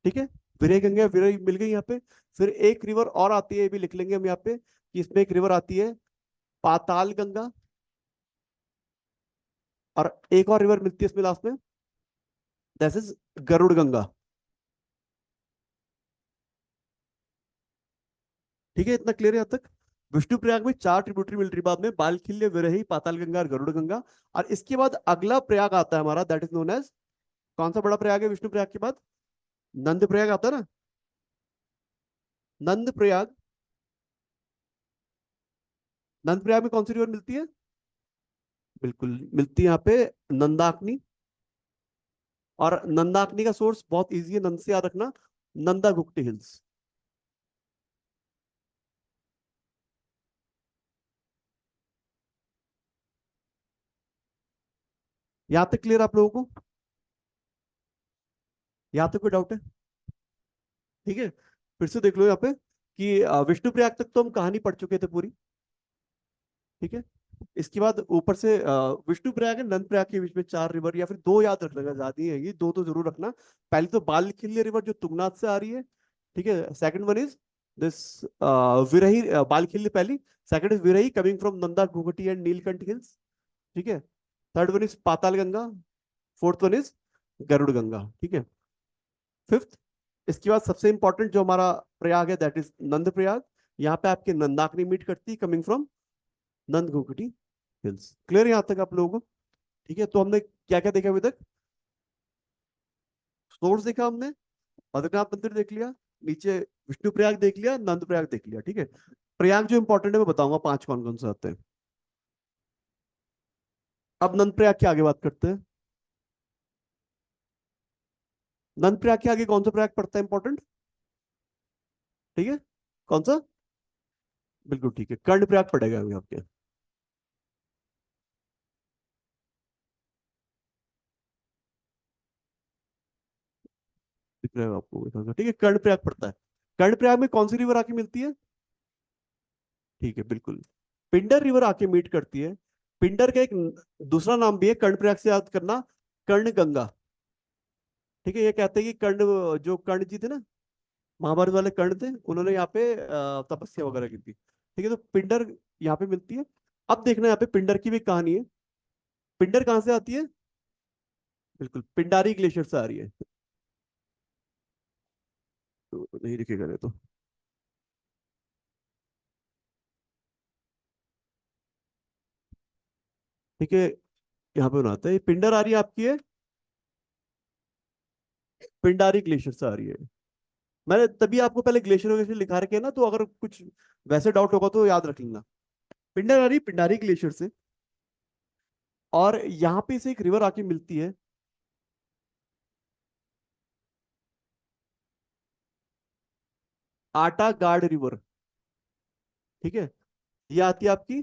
ठीक है, विरही गंगा विरही मिल गई यहाँ पे। फिर एक रिवर और आती है, ये भी लिख लेंगे हम यहाँ पे, कि इसमें एक रिवर आती है पाताल गंगा। और एक और रिवर मिलती है इसमें लास्ट में, दैट इज गरुड़ गंगा। ठीक है, इतना क्लियर है यहाँ तक। विष्णु प्रयाग में चार ट्रिब्यूटरी मिल रही बाद में, बालखिल्य, विरही, पाताल गंगा और गरुड़ गंगा। और इसके बाद अगला प्रयाग आता है हमारा, दैट इज नोन एज, कौन सा बड़ा प्रयाग है विष्णु प्रयाग के बाद, नंद प्रयाग आता है ना। नंद प्रयाग, नंद प्रयाग में कौन सी रिवर मिलती है, बिल्कुल मिलती है यहाँ पे नंदाकनी। और नंदाकनी का सोर्स बहुत इजी है, नंद से याद रखना, नंदा गुप्ती हिल्स। यहाँ तक क्लियर आप लोगों को, यहाँ तक कोई डाउट है। ठीक है, फिर से देख लो यहाँ पे कि विष्णु प्रयाग तक तो हम कहानी पढ़ चुके थे पूरी। ठीक है, इसके बाद ऊपर से विष्णु प्रयाग है, नंद प्रयाग के बीच में चार रिवर, या फिर दो याद रखना, ज्यादा ही है ये, दो तो जरूर रखना। पहली तो बालखिल्य रिवर जो तुंगनाथ से आ रही है। ठीक है, second one is this Virhi, Balkhilya पहली। Second is Virhi coming from Nanda Ghunghti and Neelkanth hills. ठीक है, third one is Patal Ganga, fourth one is Garud Ganga. ठीक है, फिफ्थ, इसके बाद सबसे इंपॉर्टेंट जो हमारा प्रयाग है, दैट इज नंद प्रयाग। यहाँ पे आपके नंदाकनी मीट करती है, coming from Nand Ghunghti hills. Clear यहाँ तक आप लोगों को। ठीक है, तो हमने क्या क्या देखा अभी तक, सोर्स देखा हमने, बद्रीनाथ मंदिर देख लिया, नीचे विष्णु प्रयाग देख लिया, नंद प्रयाग देख लिया। ठीक है, प्रयाग जो इंपॉर्टेंट है मैं बताऊंगा पांच कौन कौन से आते हैं। अब नंद प्रयाग के आगे बात करते हैं। नंद प्रयाग के आगे कौन सा प्रयाग पड़ता है इंपॉर्टेंट? ठीक है, कौन सा? बिल्कुल ठीक है, कर्ण प्रयाग पड़ेगा अभी आपके। दिख रहा है आपको? ठीक है, कर्ण प्रयाग पड़ता है। कर्ण प्रयाग में कौन सी रिवर आके मिलती है? ठीक है, बिल्कुल। पिंडर रिवर आके मीट करती है। पिंडर का एक दूसरा नाम भी है, कर्ण प्रयाग से याद करना, कर्ण गंगा। ठीक है, ये कहते हैं कि कर्ण, जो कर्ण जी थे ना, महाभारत वाले कर्ण थे, उन्होंने यहाँ पे तपस्या वगैरह की थी। ठीक है, तो पिंडर यहाँ पे मिलती है। अब देखना यहाँ पे पिंडर की भी कहानी है। पिंडर कहाँ से आती है? बिल्कुल पिंडारी ग्लेशियर से आ रही है। तो नहीं दिखेगा नहीं तो। ठीक है, यहाँ पे बनाते हैं, पिंडर आ रही है आपकी है, पिंडारी ग्लेशियर से आ रही है। मैंने तभी आपको पहले ग्लेशियर वगैरह लिखा रखे हैं ना, तो अगर कुछ वैसे डाउट होगा तो याद रख लेना। पिंडर आ रही है पिंडारी ग्लेशियर से, और यहाँ पे से एक रिवर आके मिलती है, आटा गार्ड रिवर। ठीक है, ये आती है आपकी,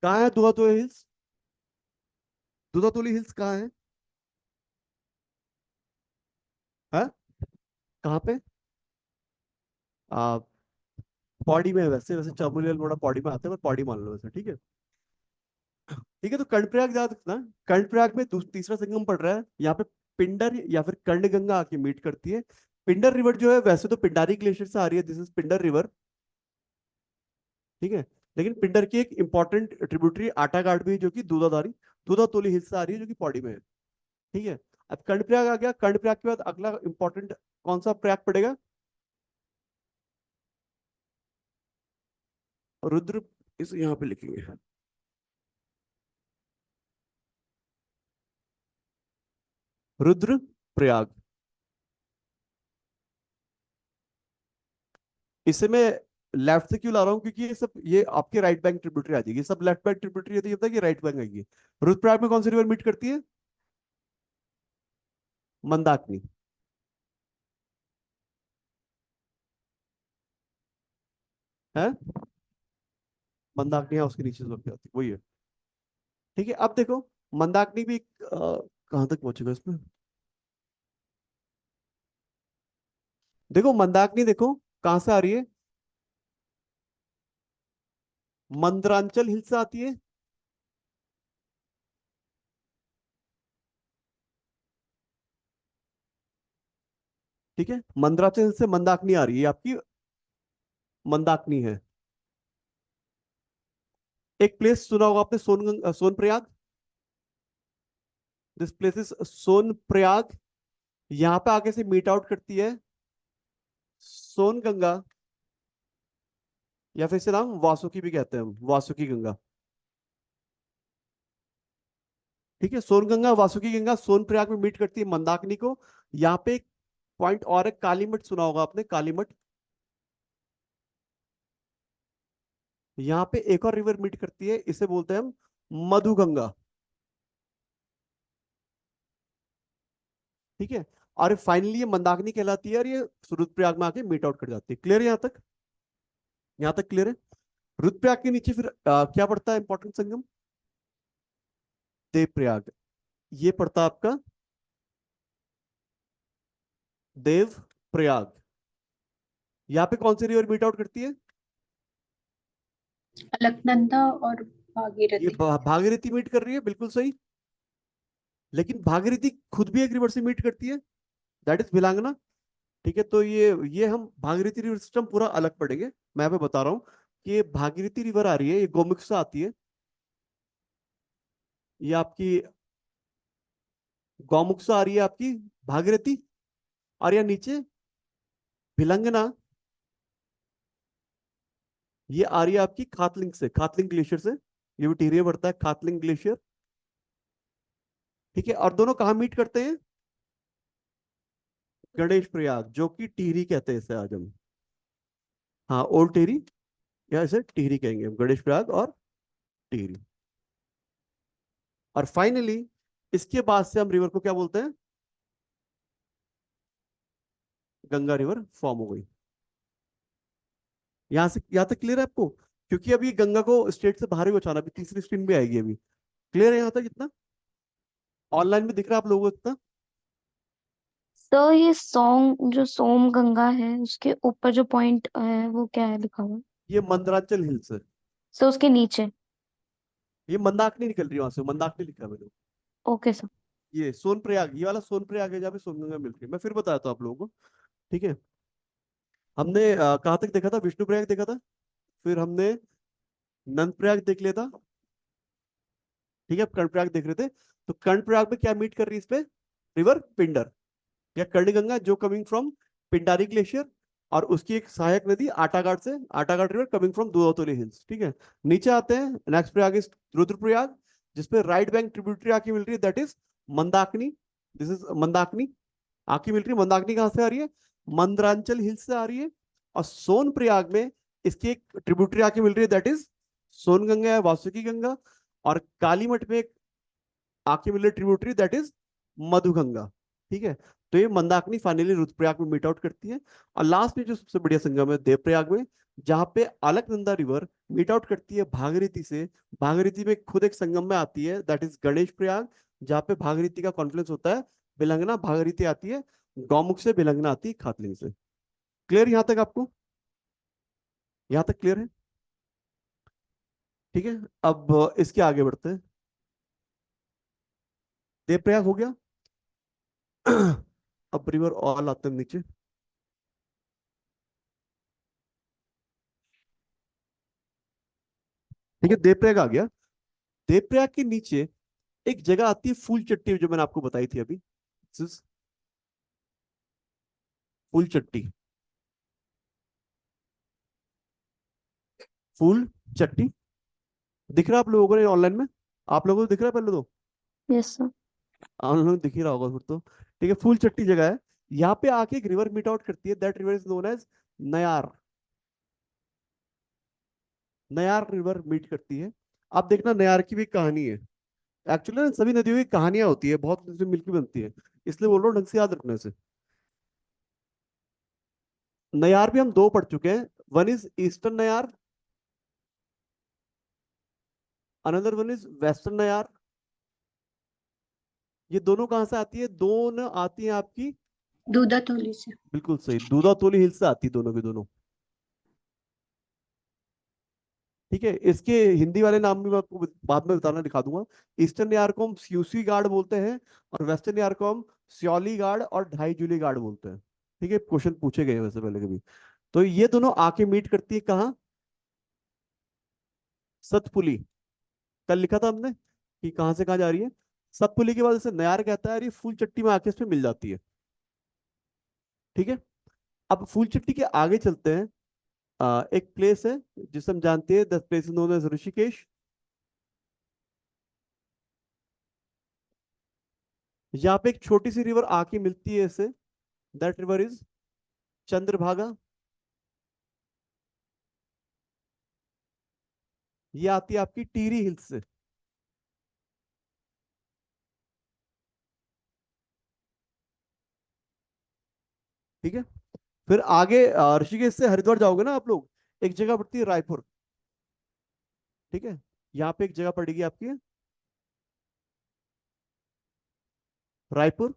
कहाँ है दुधातोली हिल्स? दुधातोली हिल्स कहाँ है? हाँ, कहाँ पे? आ, पौड़ी में है। वैसे वैसे चामुलियल बड़ा पौड़ी में आता है, पर पौड़ी मान लो वैसे। ठीक है, ठीक है, तो कर्णप्रयाग याद रखना। कर्णप्रयाग में तीसरा संगम पड़ रहा है यहाँ पे। पिंडर या फिर कर्णगंगा आके मीट करती है। पिंडर रिवर जो है वैसे तो पिंडारी ग्लेशियर से आ रही है, दिस इज पिंडर रिवर। ठीक है, लेकिन पिंडर की एक इंपॉर्टेंट ट्रिब्यूटरी आटाघाट भी है, जो कि दूधातोली हिल्स से आ रही है, जो कि पौड़ी में है। ठीक है, अब कर्णप्रयाग आ गया। कर्णप्रयाग के बाद अगला इंपॉर्टेंट कौन सा प्रयाग पड़ेगा? रुद्र, इस यहाँ पे लिखेंगे, रुद्र प्रयाग। इसे मैं लेफ्ट से क्यों ला रहा हूँ, क्योंकि ये सब ये आपके राइट बैंक ट्रिब्यूटरी आ जाएगी। सब लेफ्ट बैंक ट्रिब्यूटरी होती है कि राइट बैंक आएगी। रुद्रप्रयाग में कौन सी रिवर मीट करती है? मंदाकिनी। है, मंदाकिनी है, उसके नीचे से होके आती है, वही है। ठीक है, अब देखो, मंदाकिनी भी कहाँ तक पहुंचेगा इसमें? देखो मंदाकिनी, देखो कहाँ से आ रही है, मंदरांचल हिल से आती है। ठीक है, मंदरांचल हिल से मंदाकिनी आ रही है आपकी, मंदाकिनी है। एक प्लेस सुना होगा आपने, Sonprayag. This place is Sonprayag. यहाँ पे आगे से मीट आउट करती है सोन गंगा, या फिर इसे नाम वासुकी भी कहते हैं हम, वासुकी गंगा। ठीक है, सोन गंगा वासुकी गंगा सोनप्रयाग में मीट करती है मंदाकिनी को। यहाँ पे एक पॉइंट और है, कालीमठ सुना होगा आपने, कालीमठ। यहाँ पे एक और रिवर मीट करती है, इसे बोलते हैं हम मधुगंगा। ठीक है, और फाइनली ये मंदाकिनी कहलाती है, और ये रुद्रप्रयाग में आके मीट आउट कर जाती है। क्लियर है यहाँ तक? यहाँ तक क्लियर है? रुद्रप्रयाग के नीचे फिर क्या पड़ता है इंपॉर्टेंट संगम? देवप्रयाग। ये पड़ता है आपका देव प्रयाग। यहाँ पे कौन सी रिवर मीट आउट करती है? अलकनंदा और ये भागीरथी। भागीरथी मीट कर रही है, बिल्कुल सही। लेकिन भागीरथी खुद भी एक रिवर से मीट करती है, दैट इज भिलांगना। ठीक है, तो ये हम भागीरथी रिवर सिस्टम पूरा अलग पढ़ेंगे। मैं यहाँ पे बता रहा हूँ कि ये भागीरथी रिवर आ रही है, ये गोमुख से आती है। ये आपकी गौमुख से आ रही है आपकी भागीरथी, और यहाँ नीचे भिलंगना, ये आ रही है आपकी खातलिंग से, खातलिंग ग्लेशियर से। ये भी टिहरी में पड़ता है, खातलिंग ग्लेशियर। ठीक है, और दोनों कहाँ मीट करते हैं? गणेश प्रयाग, जो कि टिहरी कहते हैं इसे आज हम। हाँ, ओल्ड टिहरी या इसे टिहरी कहेंगे हम, गणेश प्रयाग और टिहरी। और फाइनली इसके बाद से हम रिवर को क्या बोलते हैं? गंगा रिवर फॉर्म हो गई। यहां तक क्लियर है आपको? क्योंकि अभी गंगा को स्टेट से बाहर ही बचाना, अभी तीसरी स्ट्रीम भी आएगी अभी। क्लियर है यहाँ तक इतना? ऑनलाइन में दिख रहा है आप लोगों को इतना? तो ये सॉन्ग जो सोम गंगा है उसके ऊपर जो पॉइंट है वो क्या है लिखा हुआ? ये मंदराचल हिल्स है। सो उसके नीचे? ये मंदाकिनी निकल रही है वहां से, मंदाकिनी लिखा है मैंने। Okay sir. ये सोनप्रयाग, ये वाला सोनप्रयाग है जहाँ पे सोनगंगा मिलती है। मैं फिर बताता हूँ आप लोगों को, ठीक है? हमने कहाँ तक देखा था? विष्णुप्रयाग देखा था, फिर हमने नंदप्रयाग देख लिया था, ठीक है? अब कर्णप्रयाग देख रहे थे। तो कर्णप्रयाग में क्या मीट कर रही है इस पे? रिवर पिंडर या कर्णगंगा, जो कमिंग फ्रॉम पिंडारी ग्लेशियर, और उसकी एक सहायक नदी आटाघाट से, आटाघाट river coming from Dudhatoli hills, ठीक है? नीचे आते हैं, नेक्स्ट प्रयाग इज रुद्रप्रयाग, जिसपे राइट बैंक ट्रिब्यूटरी आके मिल रही है, that is Mandakini. This is Mandakini आके मिल रही है। मंदाकिनी कहां से आ रही है? मंदरांचल हिल्स से आ रही है। और सोन प्रयाग में इसकी एक ट्रिब्यूटरी आके मिल रही है, दैट इज सोनगंगा या वासुकी गंगा। और कालीमठ में एक आके मिल रही ट्रिब्यूटरी, दैट इज मधुगंगा, ठीक है? तो ये मंदाकिनी फाइनली रुद्रप्रयाग में मीट आउट करती है। और लास्ट में जो सबसे बढ़िया संगम है देवप्रयाग में, जहां पे अलकनंदा रिवर मीट आउट करती है भागीरथी से। भागीरथी में खुद एक संगम में आती है, दैट इज गणेश प्रयाग, जहाँ पे भागीरथी का कॉन्फ्लुएंस होता है। बिलंगना भागीरथी आती है, गौमुख से बिलंगना आती है खातलिंग से। क्लियर यहां तक आपको? यहां तक क्लियर है? ठीक है, अब इसके आगे बढ़ते हैं। देवप्रयाग हो गया। अब रिवर ऑल आते हैं नीचे, ठीक है? देवप्रयाग आ गया। देवप्रयाग के नीचे एक जगह आती है फूल चट्टी, जो मैंने आपको बताई थी अभी। फूल चट्टी, फूल चट्टी दिख रहा है आप लोगों को ऑनलाइन में? आप लोगों को दिख रहा है पहले तो? Yes sir. आप लोगों को दिख ही रहा होगा फिर तो। ठीक है, फूल चट्टी जगह है। यहाँ पे आके एक रिवर मीट आउट करती है, that river is known as Nayar. Nayar river meet करती है। आप देखना, नयार की भी एक कहानी है। एक्चुअली ना सभी नदियों की कहानियां होती है, बहुत नदियों से मिलकर बनती है, इसलिए बोल रहा हूँ ढंग से याद रखने से। नयार भी हम दो पढ़ चुके हैं। One is eastern Nayar, another one is western Nayar. ये दोनों कहां से आती है? दोनों आती है आपकी, दूधातोली से। बिल्कुल सही, दूधातोली हिल से आती है दोनों की दोनों, ठीक है? इसके हिंदी वाले नाम भी मैं आपको बाद में बताना, दिखा दूंगा। ईस्टर्न यार को हम स्यूसी गार्ड बोलते हैं, और वेस्टर्न यार को हम स्योली गार्ड और ढाई जूली गार्ड बोलते हैं, ठीक है? क्वेश्चन पूछे गए हैं वैसे पहले कभी। तो ये दोनों आके मीट करती है कहाँ? सतपुली। कल लिखा था हमने कि कहाँ से कहाँ जा रही है। सतपुली के बाद इसे नयार कहता है, और ये फूल चट्टी में आके इसमें मिल जाती है, ठीक है? अब फूल चट्टी के आगे चलते हैं। एक प्लेस है जिसे हम जानते हैं, the place is known as Rishikesh. यहाँ पे एक छोटी सी रिवर आके मिलती है इसे, दैट रिवर इज चंद्रभागा। ये आती है आपकी टिहरी हिल्स से, ठीक है? फिर आगे ऋषिकेश से हरिद्वार जाओगे ना आप लोग, एक जगह पड़ती है रायपुर, ठीक है? यहाँ पे एक जगह पड़ेगी आपकी रायपुर।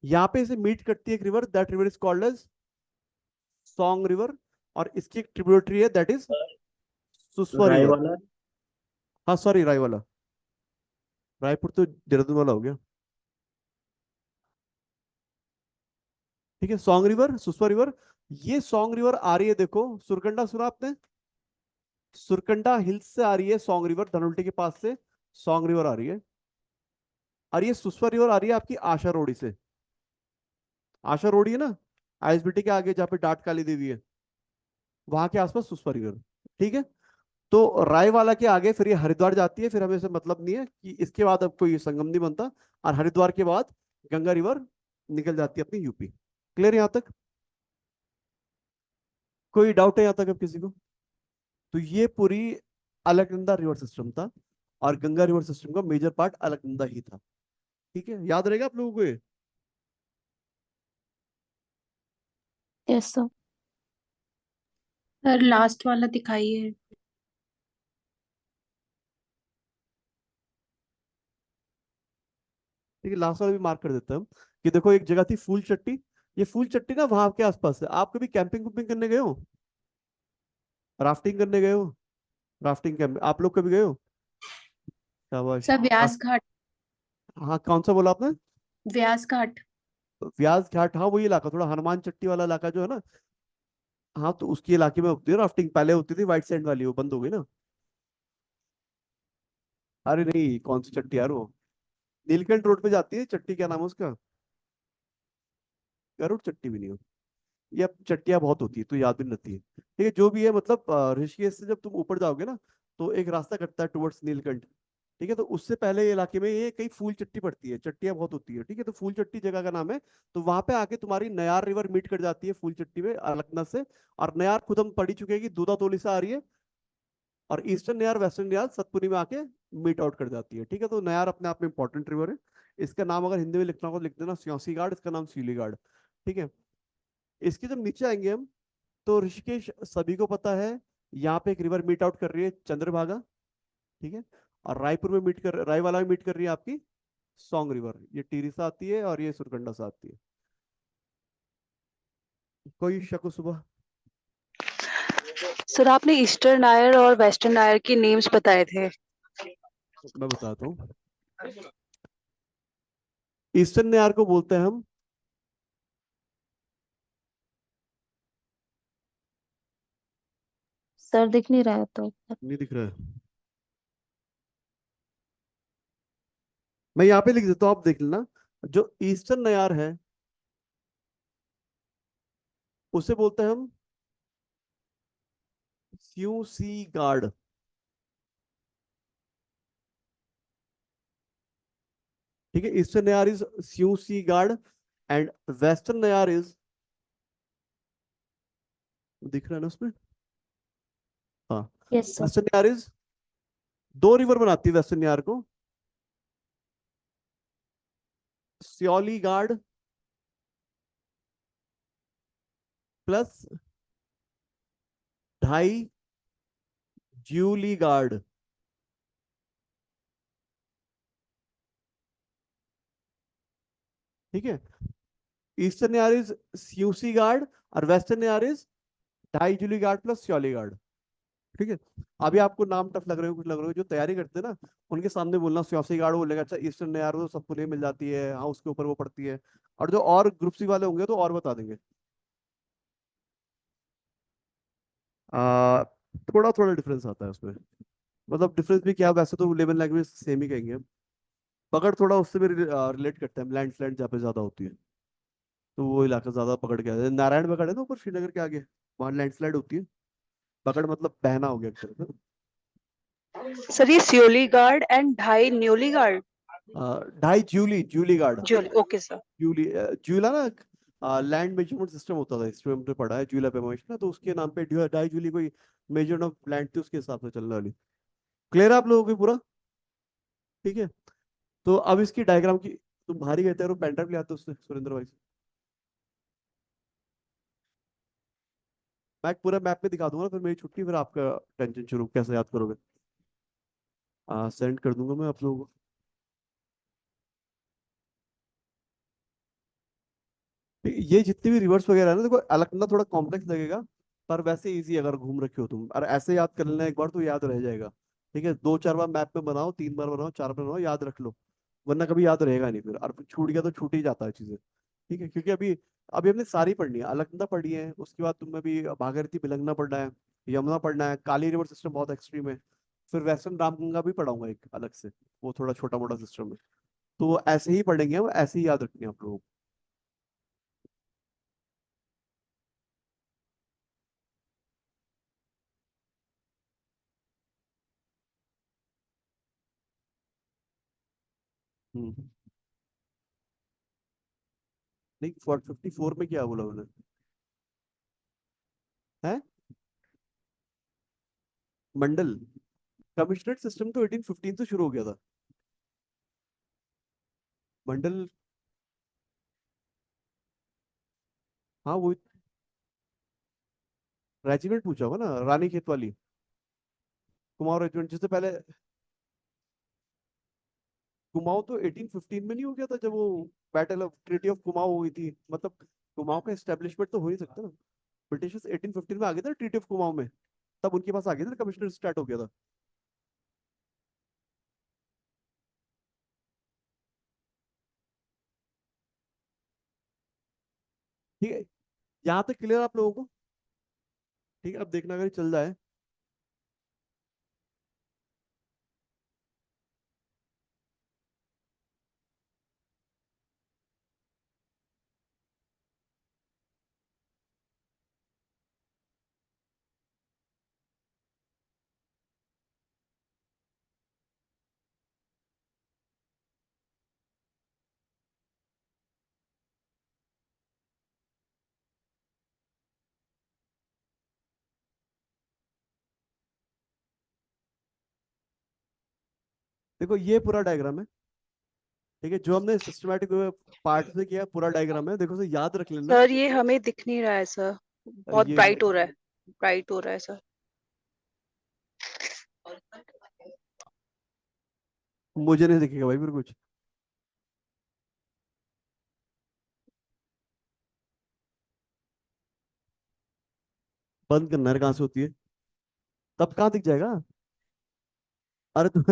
यहाँ पे इसे मीट करती है एक river, that river is called as Song river. और इसकी एक ट्रिब्यूटरी है, दैट इज सुसवा राय रिवर। वाला। हाँ सॉरी, राय वाला, रायपुर तो देहरादून वाला हो गया, ठीक है? Song river, Suswa river. ये सॉन्ग रिवर आ रही है, देखो सुरकंडा सुना आपने? सुरकंडा हिल्स से आ रही है सॉन्ग रिवर, धनोल्टी के पास से सॉन्ग रिवर आ रही है। और ये सुसवा रिवर आ रही है आपकी आशा रोडी से। आशा रोडी है ना, आईएसबीटी के आगे जहाँ पे डाट काली देवी है, वहां के आसपास सुसवा रिवर, ठीक है? तो रायवाला के आगे फिर ये हरिद्वार जाती है, फिर हमें से मतलब नहीं है कि इसके बाद अब कोई संगम नहीं बनता। और हरिद्वार के बाद गंगा रिवर निकल जाती है अपनी यूपी। क्लियर यहाँ तक? कोई डाउट है यहाँ तक अब किसी को? तो ये पूरी अलकनंदा रिवर सिस्टम था, और गंगा रिवर सिस्टम का मेजर पार्ट अलकनंदा ही था। ठीक है, याद रहेगा आप लोगों को ये? Yes sir. सर लास्ट वाला दिखाइए। ठीक है, लास्ट वाला भी मार्क कर देते हैं हम, कि देखो एक जगह थी फूल चट्टी। ये फूल चट्टी ना वहां के आसपास है। आप कभी कैंपिंग कुपिंग करने गए हो? राफ्टिंग करने गए हो? राफ्टिंग कैंप आप लोग कभी गए हो? शाबाश। सर व्यास राफ्ट- घाट। हाँ, कौन सा बोला आपने? व्यास घाट। व्यास घाट, हाँ वही इलाका, थोड़ा हनुमान चट्टी वाला इलाका जो है ना। हाँ, तो उसकी इलाके में होती है राफ्टिंग। पहले होती थी व्हाइट सैंड वाली, वो बंद हो गई ना। अरे नहीं, कौन सी चट्टी यार वो? नीलकंठ रोड पे जाती है चट्टी, क्या नाम है उसका? गरुड़ चट्टी भी नहीं हो। ये अब चट्टियां बहुत होती है तो याद भी नहीं रहती है। ठीक है, जो भी है, मतलब ऋषिकेश से जब तुम ऊपर जाओगे ना, तो एक रास्ता कटता है टुवर्ड्स नीलकंठ। ठीक है, तो उससे पहले ये इलाके में ये कई फूल चट्टी पड़ती है, चट्टियां बहुत होती है। ठीक है, तो फूल चट्टी जगह का नाम है। तो वहां पे आके तुम्हारी नयार रिवर मीट कर जाती है फूल चट्टी में, अलकनंदा से। और नयार खुद हम पढ़ी चुके हैं कि दूधा तोली से आ रही है, और ईस्टर्न नयार वेस्टर्न नयार सतपुरी में आके मीट आउट कर जाती है। ठीक है, तो नयार अपने आप में इंपॉर्टेंट रिवर है। इसका नाम अगर हिंदी में लिखना हो तो लिख देना स्योसी गार्ड, इसका नाम सीली गार्ड। ठीक है, इसके जब नीचे आएंगे हम, तो ऋषिकेश सभी को पता है, यहाँ पे एक रिवर मीट आउट कर रही है, चंद्रभागा। ठीक है, और रायपुर में मीट कर, रायवाला में मीट कर रही है आपकी सोंग रिवर। ये टिहरी से आती है और ये सुरकंडा से आती है। कोई शक सुबह? सर आपने ईस्टर्न नायर और वेस्टर्न नायर की नेम्स बताए थे। मैं बताता हूँ। ईस्टर्न नयार को बोलते हैं हम, सर दिख नहीं रहा है तो। नहीं दिख रहा है, मैं यहाँ पे लिख देता हूँ, आप देख लेना। जो ईस्टर्न नयार है उसे बोलते हैं हम स्यू सी गार्ड। ठीक है, ईस्टर्न नयार इज स्यू सी गार्ड, एंड वेस्टर्न नयार इज, दिख रहा है ना उसमें? हाँ, yes sir. Western Nayar is, दो रिवर बनाती है वेस्टर्न नयार को, स्योली गार्ड प्लस ढाई ज्यूली गार्ड। ठीक है, ईस्टर्न नयार इज स्यूसी गार्ड, और वेस्टर्न नयार इज ढाई ज्यूली गार्ड प्लस स्योली गार्ड। ठीक है, अभी आपको नाम टफ लग रहे हो, कुछ लग रहे हो, जो तैयारी करते हैं ना उनके सामने बोलना स्योसी गार्ड बोलेगा, अच्छा ईस्टर्न नयार तो सबको नहीं मिल जाती है, हाँ उसके ऊपर वो पड़ती है। और जो और ग्रुप सी वाले होंगे तो और बता देंगे। आ, थोड़ा थोड़ा डिफरेंस आता है उसमें। मतलब डिफरेंस भी क्या, वैसे तो लेबल लैंग्वेज सेम ही कहेंगे हम। पकड़ थोड़ा उससे भी रिलेट करते हैं, लैंडस्लाइड जहाँ पे ज्यादा होती है, तो वो इलाका ज्यादा पकड़ के आता है। नारायण पकड़ है ना ऊपर श्रीनगर के आगे, वहाँ लैंडस्लाइड होती है। पकड़ मतलब बहना हो गया एक तरह से। सर ये सियोली गार्ड एंड ढाई न्यूली गार्ड। ढाई जूली, जूली गार्ड। जो ओके सर। जूली, जूला ना लैंड मेजरमेंट सिस्टम होता था, हिस्ट्री में हमने पढ़ा है, जूला पैमाइश ना, तो उसके नाम पे ढाई जूली कोई मेजर ऑफ लैंड थी, उसके हिसाब से चलने वाली। क्लियर है आप लोगों को पूरा? ठीक है, तो अब इसकी डायग्राम की, तुम बाहर ही कहते हो, पेन ड्राइव ले आते हो उससे सुरेंद्र भाई से। मैं एक पूरा मैप में दिखा दूंगा, फिर मेरी छुट्टी, फिर आपका टेंशन शुरू, कैसे याद करोगे? सेंड कर दूंगा मैं आप लोगों को। ये जितनी भी रिवर्स वगैरह है ना, देखो अलकनंदा थोड़ा कॉम्प्लेक्स लगेगा, पर वैसे इजी, अगर घूम रखे हो तुम और ऐसे याद कर लेना एक बार तो याद रह जाएगा। ठीक है, दो चार बार मैप में बनाओ, तीन बार बनाओ, चार बार बनाओ, याद रख लो। वरना कभी याद रहेगा नहीं फिर, और फिर छूट गया तो छूट ही जाता है चीजें। ठीक है, क्योंकि अभी अभी हमने सारी पढ़नी है, अलकनंदा पढ़ी है, उसके बाद तुम्हें भी भागीरथी बिलंगना पढ़ना है, यमुना पढ़ना है, काली रिवर सिस्टम बहुत एक्सट्रीम है। फिर वेस्टर्न रामगंगा भी पढ़ाऊंगा एक अलग से, वो थोड़ा छोटा मोटा सिस्टम है। तो ऐसे ही पढ़ेंगे हम, ऐसे ही याद रखनी है आप लोगों को। हम्म। नहीं, 54 में क्या बोला उन्होंने? है मंडल। कमिश्नरेट सिस्टम तो 1815 से शुरू हो गया था। मंडल। हाँ वो रेजिमेंट पूछा होगा ना, रानी खेत वाली कुमाऊं रेजिमेंट, जिससे पहले कुमाऊं तो 1815 में नहीं हो गया था, जब वो battle of treaty of Kumaon हुई थी, मतलब कुमाऊं का एस्टेब्लिशमेंट तो हो ही सकता ना। ब्रिटिश 1815 में आ गए थे ट्रीटी ऑफ कुमाऊं में, तब उनके पास आ गया था, कमिश्नर स्टार्ट हो गया था। ठीक है, यहाँ तक क्लियर आप लोगों को? ठीक है, अब देखना अगर ये चल जाए। देखो ये पूरा डायग्राम है। ठीक है, जो हमने सिस्टमैटिक पार्ट से किया पूरा डायग्राम है, देखो, से याद रख लेना। सर ये हमें दिख नहीं रहा है सर, बहुत ये ब्राइट हो रहा है, ब्राइट हो रहा है सर। मुझे नहीं दिखेगा भाई फिर कुछ। बंद करना है, कहाँ से होती है? तब कहाँ दिख जाएगा? अरे तुम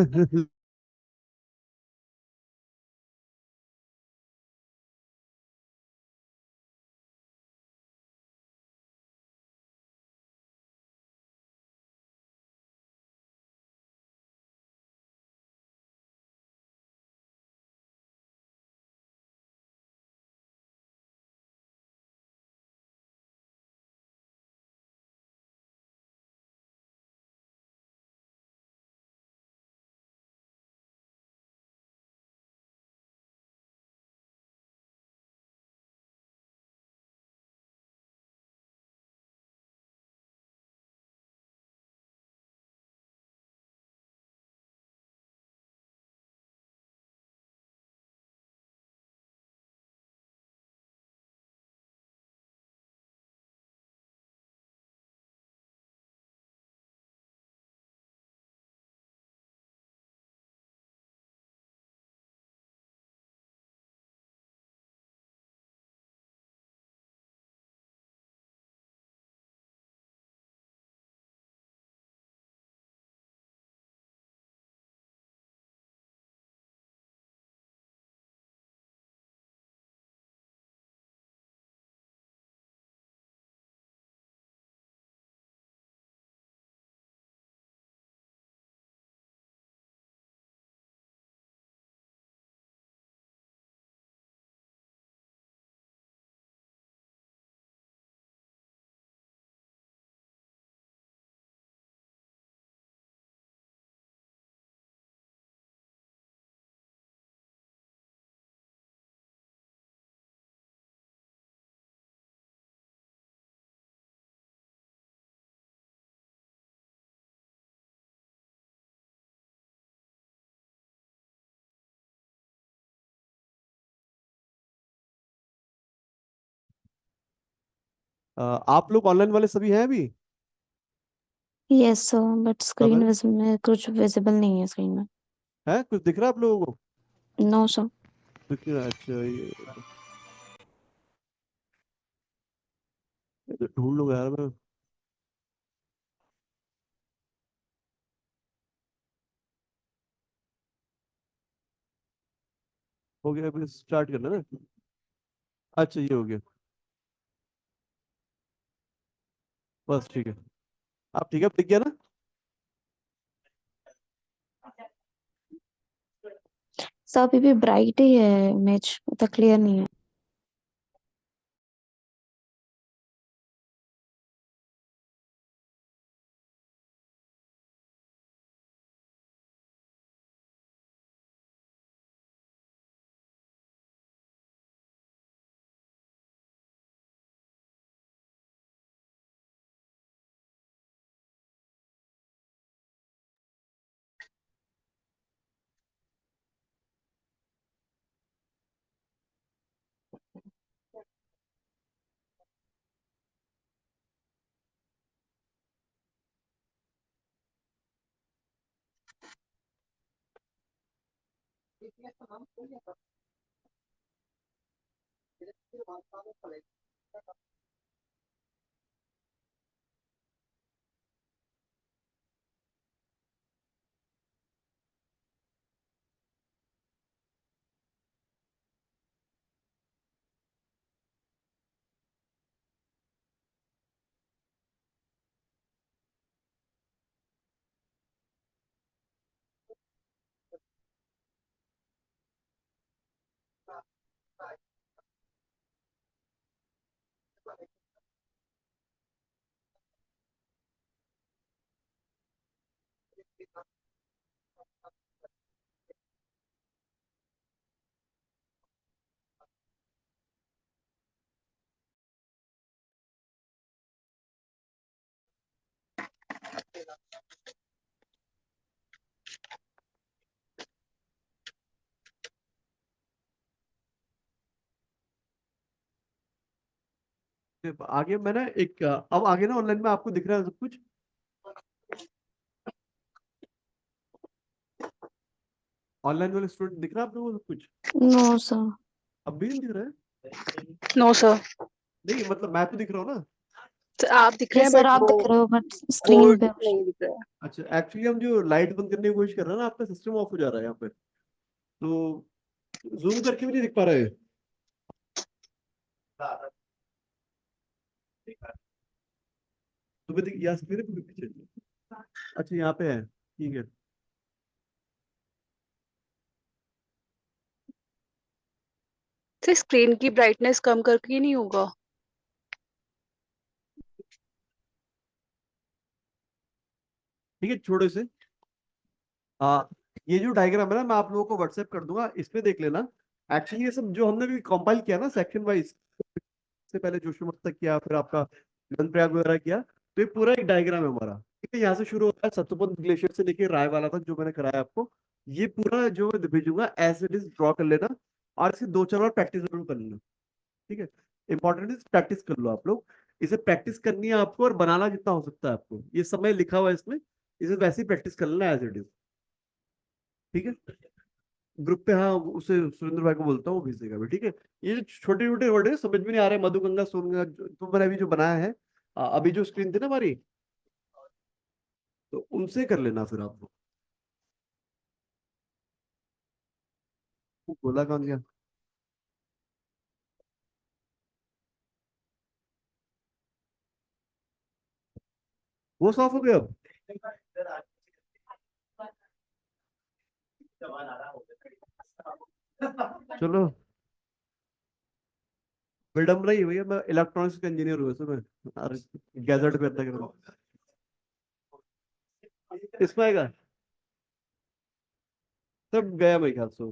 आप लोग ऑनलाइन वाले सभी हैं अभी? यस सर, बट सब स्क्रीन है? में कुछ विजिबल नहीं है स्क्रीन में। है कुछ दिख रहा है आप लोगों को? No sir. दिख नहीं रहा, अच्छा ये तो ढूंढ लूंगा यार मैं। हो गया, अभी स्टार्ट करना है ना? अच्छा ये हो गया, बस ठीक है। आप ठीक है, अब दिख गया ना? सर अभी भी ब्राइट ही है इमेज, उतना क्लियर नहीं है। आगे मैं ना एक अब आगे ना ऑनलाइन में आपको दिख रहा है सब कुछ। ऑनलाइन वाले स्टूडेंट दिख रहा है आप लोगों को सब कुछ? No sir. अब भी नहीं दिख रहा है? No sir. नहीं मतलब मैं तो दिख रहा हूँ ना। आप दिख रहे यस हैं सर, बट आप वो दिख रहे हो बट स्क्रीन बोर्ड पे नहीं दिख रहा है। अच्छा एक्चुअली हम जो लाइट बंद करने की कोशिश कर रहे हैं ना, आपका सिस्टम ऑफ हो जा रहा है यहाँ पे, तो जूम करके भी नहीं दिख पा रहे। तो मैं यहाँ से मेरे पीछे। अच्छा यहाँ पे है, ठीक है। तो स्क्रीन की ब्राइटनेस कम करके ही नहीं होगा? ठीक है छोड़ो इसे। हाँ, ये जो डायग्राम है ना मैं आप लोगों को व्हाट्सएप कर दूंगा, इसमें देख लेना। एक्चुअली ये सब जो हमने भी कंपाइल किया ना सेक्शन वाइज, से पहले जोशीमठ तक किया, फिर आपका रुद्रप्रयाग वगैरह किया, तो ये पूरा एक डायग्राम है हमारा। ठीक है, यहाँ से शुरू होता है सतपुत ग्लेशियर से लेके रायवाला तक जो मैंने कराया आपको, ये पूरा जो मैं भेजूंगा एज इट इज ड्रॉ कर लेना, और इसकी 2-4 बार प्रैक्टिस जरूर कर लेना। ठीक है, इंपॉर्टेंट इज प्रैक्टिस कर लो आप लोग। इसे प्रैक्टिस करनी है आपको, और बनाना जितना हो सकता है आपको, ये समय लिखा हुआ है इसमें, इसे वैसे ही प्रैक्टिस कर लेना एज इट इज। ठीक है, ग्रुप पे हाँ उसे सुरेंद्र भाई को बोलता हूँ, वो भेजेगा भी। ठीक है, ये जो छोटे छोटे वर्ड है समझ में नहीं आ रहे, मधुगंगा सोनगंगा तो मैंने अभी जो बनाया है, अभी जो स्क्रीन थी ना हमारी, तो उनसे कर लेना फिर आप लोग। वो बोला कौन गया? वो साफ हो गया अब? चलो, विडम्बना ही है भैया, मैं इलेक्ट्रॉनिक्स का इंजीनियर हूँ वैसे मैं, गैजेट पे अटक रहा हूँ। इसमें आएगा, सब गया मेरे ख्याल से।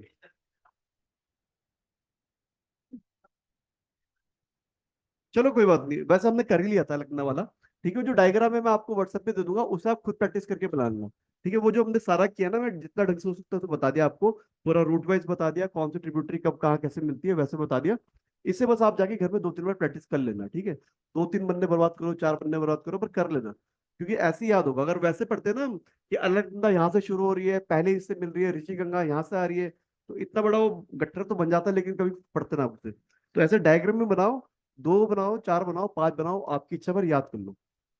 चलो कोई बात नहीं, वैसे हमने कर ही लिया था लखनऊ वाला। ठीक है, जो डायग्राम है मैं आपको व्हाट्सएप पे दे दूंगा, उसे आप खुद प्रैक्टिस करके बना लेना। ठीक है, वो जो हमने सारा किया ना, मैं जितना ढंग से हो सकता है तो बता दिया आपको, पूरा रूट वाइज बता दिया, कौन सी ट्रिब्यूटरी कब कहाँ कैसे मिलती है वैसे बता दिया। इसे बस आप जाके घर में 2-3 बार प्रैक्टिस कर लेना। ठीक है, 2-3 बनने बर्बाद करो, 4 बनने बर्बाद करो, पर कर लेना, क्योंकि ऐसे ही याद होगा। अगर वैसे पढ़ते ना हम, कि अलकनंदा यहाँ से शुरू हो रही है, पहले इससे मिल रही है, ऋषि गंगा यहाँ से आ रही है, तो इतना बड़ा वो गट्टर तो बन जाता है, लेकिन कभी पढ़ते ना आपसे। तो ऐसे डायग्राम में बनाओ, 2 बनाओ, 4 बनाओ, 5 बनाओ, आपकी इच्छा पर याद कर लो।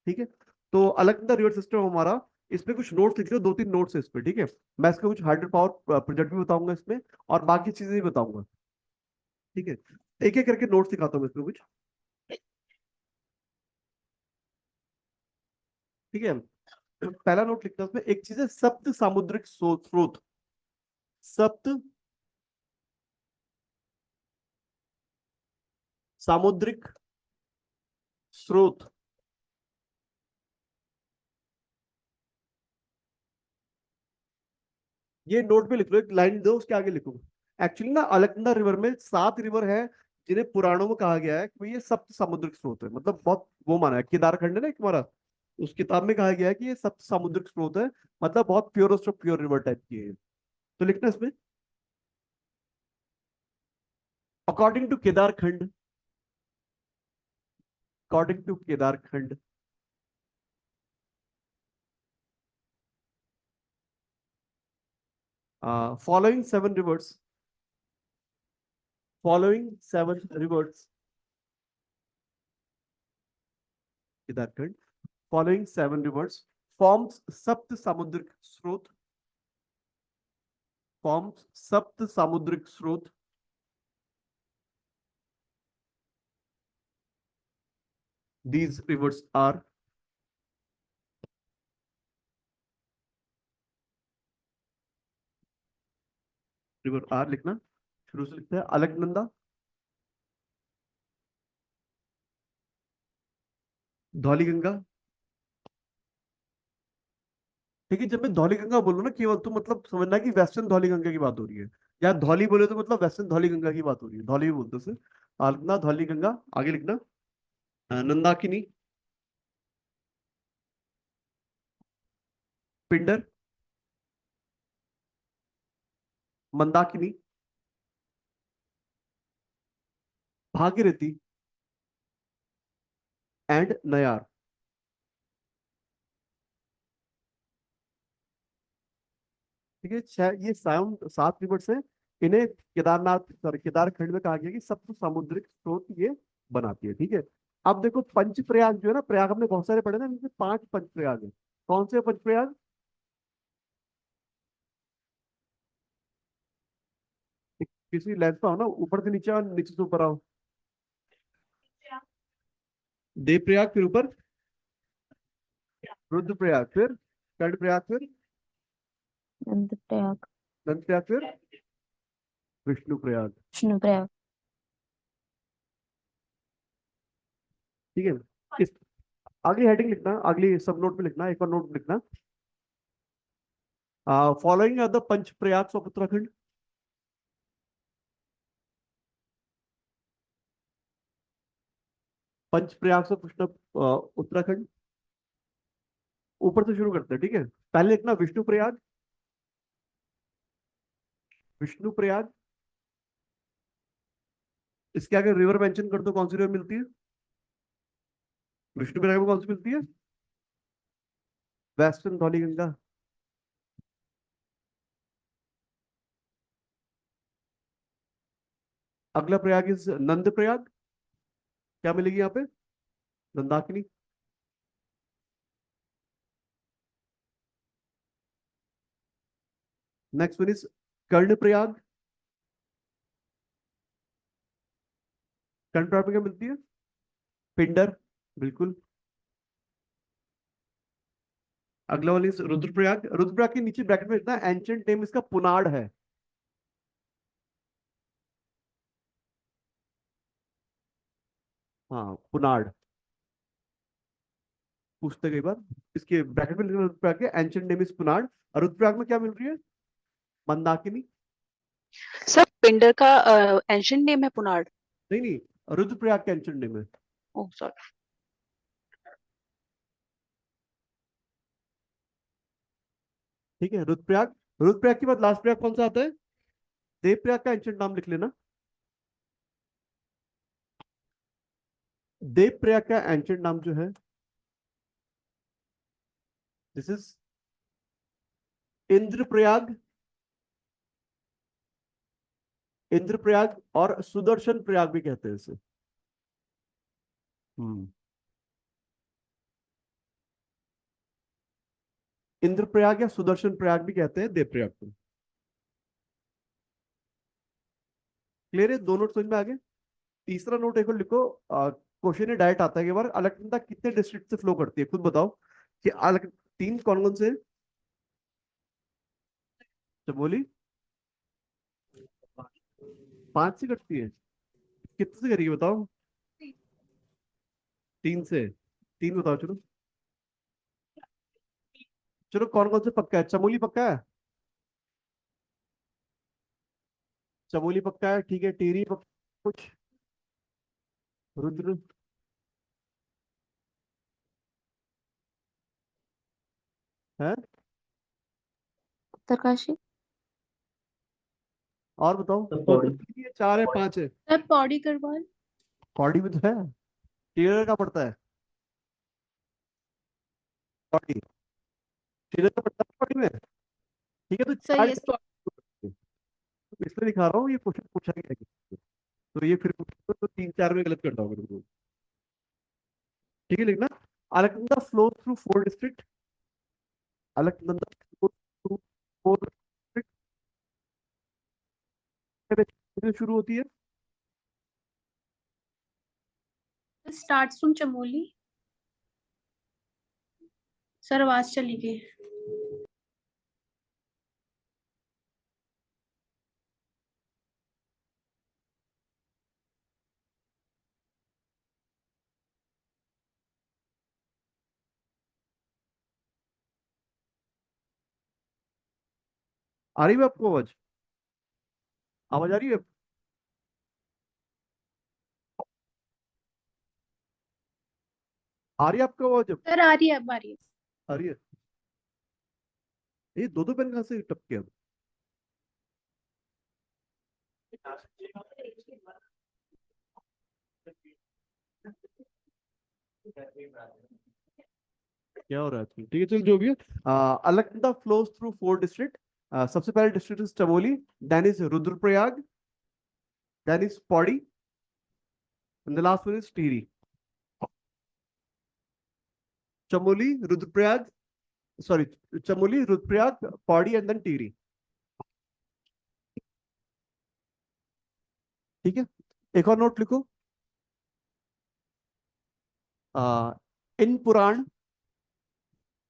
ठीक है, तो अलकनंदा रिवर सिस्टम हमारा, इस पे कुछ नोट्स लिख लो, 2-3 नोट्स है इस पे। ठीक है, मैं इसका कुछ हाइड्रो पावर प्रोजेक्ट भी बताऊंगा इसमें, और बाकी चीजें भी बताऊंगा। ठीक है, एक एक करके नोट्स दिखाता हूँ इसमें कुछ। ठीक है, पहला नोट लिखता हूँ उसमें, एक चीज है सप्त सामुद्रिक स्रोत। सप्त सामुद्रिक स्रोत, ये नोट पे लिख लो, एक लाइन दो उसके आगे लिखो। एक्चुअली ना अलकनंदा रिवर में 7 रिवर है, जिन्हें पुराणों में कहा गया है कि ये सप्त सामुद्रिक स्रोत है, मतलब बहुत वो माना है, केदारखंड है ना एक हमारा, उस किताब में कहा गया है कि ये सप्त सामुद्रिक स्रोत है, मतलब बहुत purest of pure river type की है। तो लिखना इसमें, according to Kedarkhand, according to Kedarkhand, Following seven rivers. Following seven rivers. Kedarkhand. Following seven rivers forms Sapt Samudrik Srot. Forms Sapt Samudrik Srot. These rivers are river are लिखना, शुरू से लिखते हैं अलकनंदा, धौलीगंगा। ठीक है, जब मैं धौलीगंगा बोलूँ ना केवल, तो मतलब समझना कि वेस्टर्न धौलीगंगा की बात हो रही है, या धौली बोले तो मतलब वेस्टर्न धौलीगंगा की बात हो रही है, धौली भी बोलते हैं उसे। अलकनंदा, धौलीगंगा, आगे लिखना नंदाकिनी, पिंडर, मंदाकिनी, भागीरथी एंड नयार। ठीक है, ये सात रिवर्स है। इन्हें केदारनाथ, सॉरी, केदारखंड में कहा गया कि सप्त सामुद्रिक स्रोत ये बनाती है। ठीक है, अब देखो पंच प्रयाग जो है ना, प्रयाग हमने बहुत सारे पढ़े ना, इनमें 5 पंच प्रयाग है। कौन से पंच प्रयाग? किसी लेंस पे आओ ना, ऊपर से नीचे और नीचे से ऊपर आओ। देव प्रयाग, फिर ऊपर रुद्र प्रयाग, फिर कर्ण प्रयाग, फिर नंद प्रयाग, नंद प्रयाग, फिर विष्णु प्रयाग। विष्णु प्रयाग। ठीक है, इस अगली हेडिंग लिखना, अगली सब नोट पे लिखना, एक और नोट लिखना, following are the Panch Prayag of Uttarakhand. Panch Prayag से पूछना उत्तराखंड। ऊपर से शुरू करते हैं, ठीक है। पहले लिखना विष्णु प्रयाग, विष्णु प्रयाग। इसके आगे रिवर मेंशन कर दो, कौन सी रिवर मिलती है विष्णु प्रयाग में, कौन सी मिलती है? वेस्टर्न धौलीगंगा। अगला प्रयाग इस नंद प्रयाग, क्या मिलेगी यहाँ पे? नंदाकिनी। नेक्स्ट वन इज कर्ण प्रयाग। कर्ण प्रयाग में क्या मिलती है? पिंडर, बिल्कुल। अगला वाली रुद्रप्रयाग। रुद्रप्रयाग के नीचे ब्रैकेट में लिखना एंशिएंट नेम इसका पुनाड़ है। हाँ, पुनाड़ पूछते कई बार। इसके ब्रैकेट में लिखना रुद्रप्रयाग के एंशिएंट नेम इज पुनाड़। और रुद्रप्रयाग में क्या मिल रही है? मंदाकिनी। सर पिंडर का एंशिएंट नेम है पुनाड़। नहीं नहीं, रुद्रप्रयाग का एंशिएंट नेम है। Oh sorry. ठीक है, रुद्रप्रयाग। रुद्रप्रयाग के बाद लास्ट प्रयाग कौन सा आता है? देवप्रयाग का एंशिएंट नाम लिख लेना। देवप्रयाग का एंशिएंट नाम जो है, दिस इज इंद्रप्रयाग। इंद्रप्रयाग और सुदर्शन प्रयाग भी कहते हैं इसे। इंद्रप्रयाग या सुदर्शन प्रयाग भी कहते हैं देवप्रयाग को। क्लियर है? दो नोट समझ में आ गए। तीसरा नोट एक और लिखो, क्वेश्चन है डायरेक्ट आता है कि बार अलकनंदा कितने डिस्ट्रिक्ट से फ्लो करती है, खुद बताओ कि अलग तीन कौन कौन से हैं? चमोली 5 से कटती है, कितने से करेगी बताओ? 3 से। 3 बताओ, चलो चलो, कौन कौन से पक्का है? चमोली पक्का है, चमोली पक्का है, ठीक है। टिहरी पक्का, कुछ रुद्र, है, उत्तरकाशी। और बताओ। तो 3 है, 4 है, 5 है? सर पौड़ी गढ़वाल। पौड़ी में तो है, टिहरी का पड़ता है पौड़ी, टिहरी का पड़ता है पौड़ी में। ठीक है, तो सर 4 यस। इसलिए दिखा रहा हूँ, ये क्वेश्चन पूछा गया है, तो ये फिर तो 3-4 में गलत करता हूँ बिल्कुल। ठीक है, लिखना Alaknanda flow through 4 district. Alaknanda flow through 4 district शुरू होती है। Starts from Chamoli. सर आवाज चली गई। आ रही है आपको आवाज? आवाज आ रही है? आ रही है आपको आवाज? सर आ रही है, अब आ रही है। आ रही है। ये दो पेन कहाँ से टपके अब? क्या हो रहा है आजकल? ठीक है, चलो जो भी है। Alaknanda flows through 4 district. सबसे पहले district is Chamoli, then is Rudraprayag, then is Pauri, and the last one is Tehri. Chamoli, Rudraprayag, sorry, Chamoli, Rudraprayag, Pauri and then Tehri. ठीक है, एक और नोट लिखो। Uh, in Puran,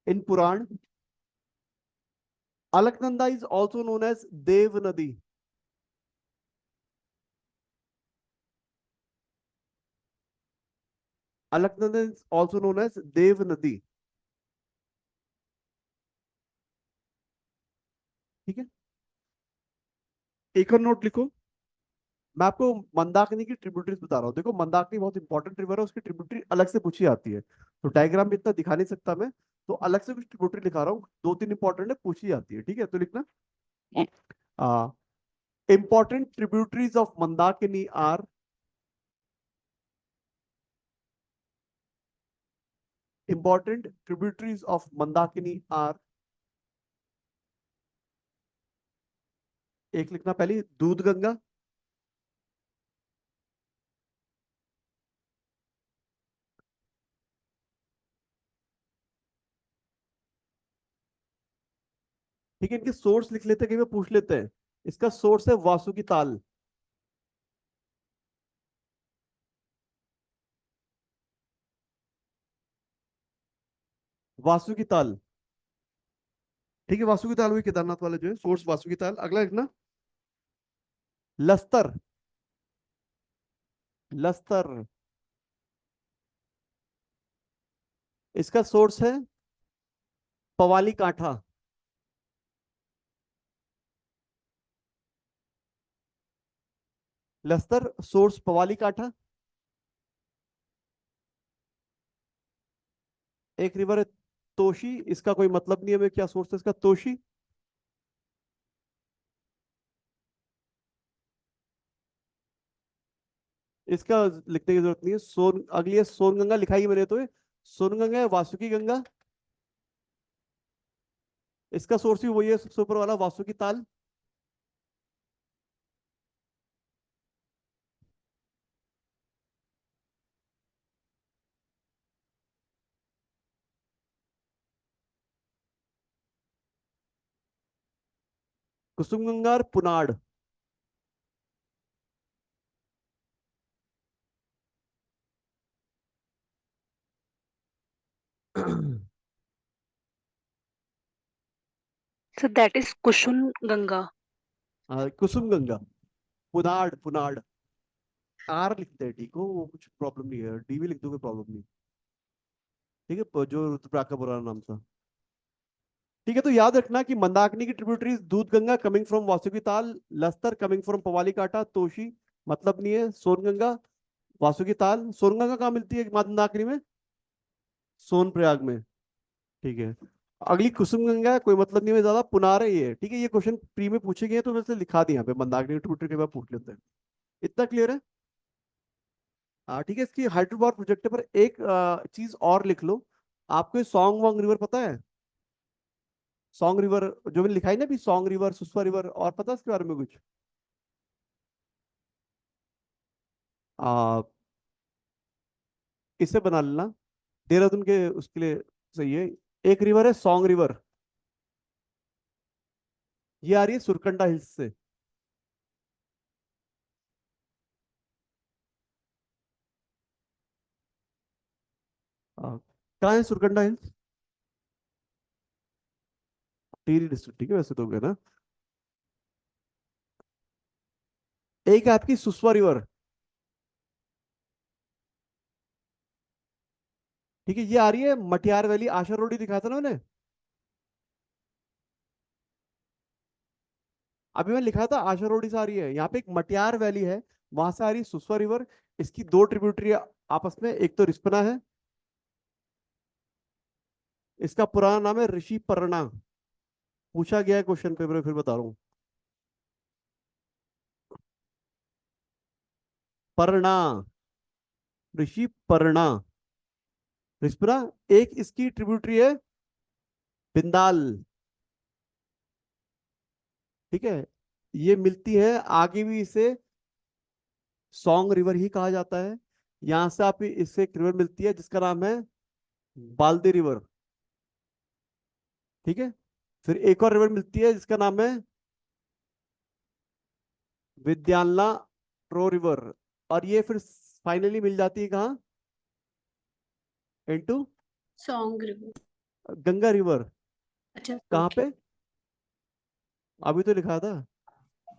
in Puran, Alaknanda is also known as Dev Nadi. Alaknanda is also known as Dev Nadi. ठीक है, एक और नोट लिखो। मैं आपको मंदाकिनी की ट्रिब्यूटरीज बता रहा हूँ। देखो, मंदाकिनी बहुत इंपॉर्टेंट रिवर है, उसकी ट्रिब्यूटरी अलग से पूछी आती है, तो डायग्राम में इतना दिखा नहीं सकता मैं, तो अलग से कुछ ट्रिब्यूटरी लिखा रहा हूँ, 2-3 इंपॉर्टेंट है, पूछी जाती है। ठीक है, तो लिखना important tributaries of Mandakini are, important tributaries of Mandakini are. एक लिखना पहले, दूध गंगा, ठीक है, इनके सोर्स लिख लेते हैं, कहीं पे पूछ लेते हैं। इसका सोर्स है वासुकी ताल। वासुकी ताल, ठीक है, वासुकी ताल वही केदारनाथ वाले जो है, सोर्स वासुकी ताल। अगला लिखना लस्तर, लस्तर, इसका सोर्स है पवाली कांठा। लस्तर सोर्स पवाली कांठा। एक रिवर है तोशी, इसका कोई मतलब नहीं है, मैं क्या सोर्स है इसका, तोशी। इसका लिखने की जरूरत नहीं है। सोन, अगली है सोनगंगा, लिखाई है मैंने तो ये। सोनगंगा है वासुकी गंगा, इसका सोर्स भी वही है, सबसे ऊपर वाला वासुकी ताल। कुसुमगंगा और Punad. So that is Kushun Ganga. Kusumganga, Punad, Punad, are लिखते हैं, ठीक हो, वो कुछ प्रॉब्लम नहीं है, डी भी लिख दो, कोई प्रॉब्लम नहीं। ठीक है, जो रुद्रप्रयाग का पुराना नाम था। ठीक है, तो याद रखना कि मंदाकिनी की ट्रिब्यूटरीज दूध गंगा कमिंग फ्रॉम वासुकी ताल, लस्तर कमिंग फ्रॉम पवाली काटा, तोशी मतलब नहीं है, सोनगंगा, वासुकी ताल। सोनगंगा कहाँ मिलती है मंदाकिनी में? सोनप्रयाग में। ठीक है, अगली कुसुमगंगा है, कोई मतलब नहीं है ज्यादा, पुनार है ये। ठीक है, ये क्वेश्चन प्री में पूछे गए हैं, तो वैसे लिखा दिया यहाँ पे, मंदाकिनी की ट्रिब्यूटरी के बाद पूछ लेते हैं। इतना क्लियर है? हाँ, ठीक है, इसकी हाइड्रोपावर प्रोजेक्ट पर एक चीज और लिख लो। आपको ये सॉन्ग वॉन्ग रिवर पता है? सॉन्ग रिवर जो मैंने लिखा है ना अभी, सॉन्ग रिवर, सुसवा रिवर, और पता है इसके बारे में कुछ? आ, इसे बना लेना, देहरादून के उसके लिए सही है। एक रिवर है सॉन्ग रिवर, ये आ रही है सुरकंडा हिल्स से। कहाँ है सुरकंडा हिल्स? टिहरी डिस्ट्रिक्ट, ठीक है वैसे तो, है ना। एक है आपकी सुसवा रिवर, ठीक है, ये आ रही है मटियार वैली, आशा रोड ही दिखाया था ना मैंने, अभी मैं लिखा था आशा रोड से आ रही है। यहाँ पे एक मटियार वैली है, वहां से आ रही है सुसवा रिवर। इसकी दो ट्रिब्यूटरी आपस में, एक तो रिस्पना है, इसका पुराना नाम है ऋषि पर्णा। पूछा गया है क्वेश्चन पेपर में, फिर बता रहा हूँ। पर्णा, ऋषि पर्णा, रिस्पना। एक इसकी ट्रिब्यूटरी है बिंदाल, ठीक है, ये मिलती है आगे भी, इसे सॉन्ग रिवर ही कहा जाता है। यहां से आप इससे एक रिवर मिलती है जिसका नाम है बाल्दी रिवर, ठीक है। फिर एक और रिवर मिलती है जिसका नाम है विद्यालना ट्रो रिवर, और ये फिर फाइनली मिल जाती है कहाँ, into song river. Ganga river. अच्छा कहाँ ओके। पे? अभी तो लिखा था।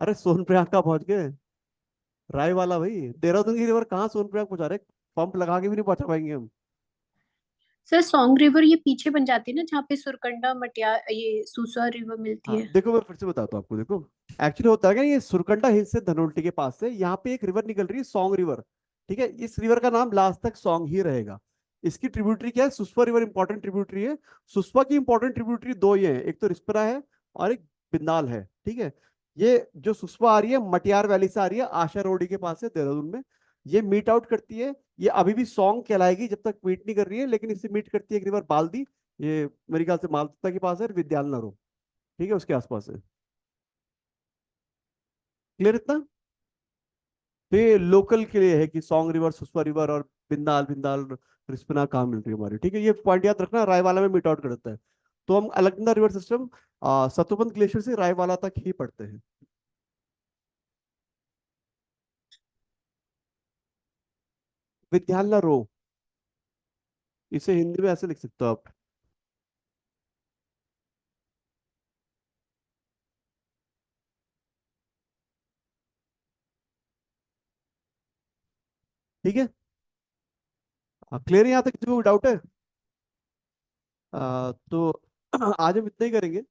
अरे सोनप्रयाग का पहुंच गए, राय वाला भाई। देहरादून की रिवर कहाँ सोनप्रयाग पहुंचा रहे, पंप लगा के भी नहीं पहुंचा पाएंगे हम। सर सॉन्ग रिवर ये पीछे बन जाती है ना, जहाँ पे सुरकंडा मटिया ये सुसवा रिवर मिलती हाँ है। देखो, मैं फिर से बताता हूँ आपको, देखो एक्चुअली होता है क्या, ये सुरकंडा हिल से धनोल्टी के पास से यहाँ पे एक रिवर निकल रही है सॉन्ग रिवर, ठीक है। इस रिवर का नाम लास्ट तक सॉन्ग ही रहेगा। इसकी ट्रिब्यूटरी क्या है, सुसवा रिवर इंपॉर्टेंट ट्रिब्यूटरी है। सुसवा की इंपॉर्टेंट ट्रिब्यूटरी दो ही है, एक तो रिस्पना है और एक बिंदाल है, ठीक है। ये जो सुसवा आ रही है मटियार वैली से आ रही है, आशा रोडी के पास है देहरादून में। ये मीट आउट करती है, ये अभी भी सॉन्ग कहलाएगी जब तक मीट नहीं कर रही है, लेकिन इससे मीट करती है एक रिवर बाल्दी, ये मेरे ख्याल से मालदह के पास है, विद्यालनगर हो, ठीक है, उसके आसपास है। क्लियर इतना? तो ये लोकल के लिए है कि सॉन्ग रिवर, सुसवा रिवर और बिंदाल, बिंदाल रिस्पना कहाँ मिल रही है हमारी, ठीक है। ये पॉइंट याद रखना, रायवाला में मीट आउट कर देता है। तो हम अलकनंदा रिवर सिस्टम सतुबंध ग्लेशियर से रायवाला तक ही पढ़ते हैं। विद्यालय रो, इसे हिंदी में ऐसे लिख सकते हो आप, ठीक है। क्लियर है यहाँ तक, किसी को डाउट है? तो आज हम इतना ही करेंगे।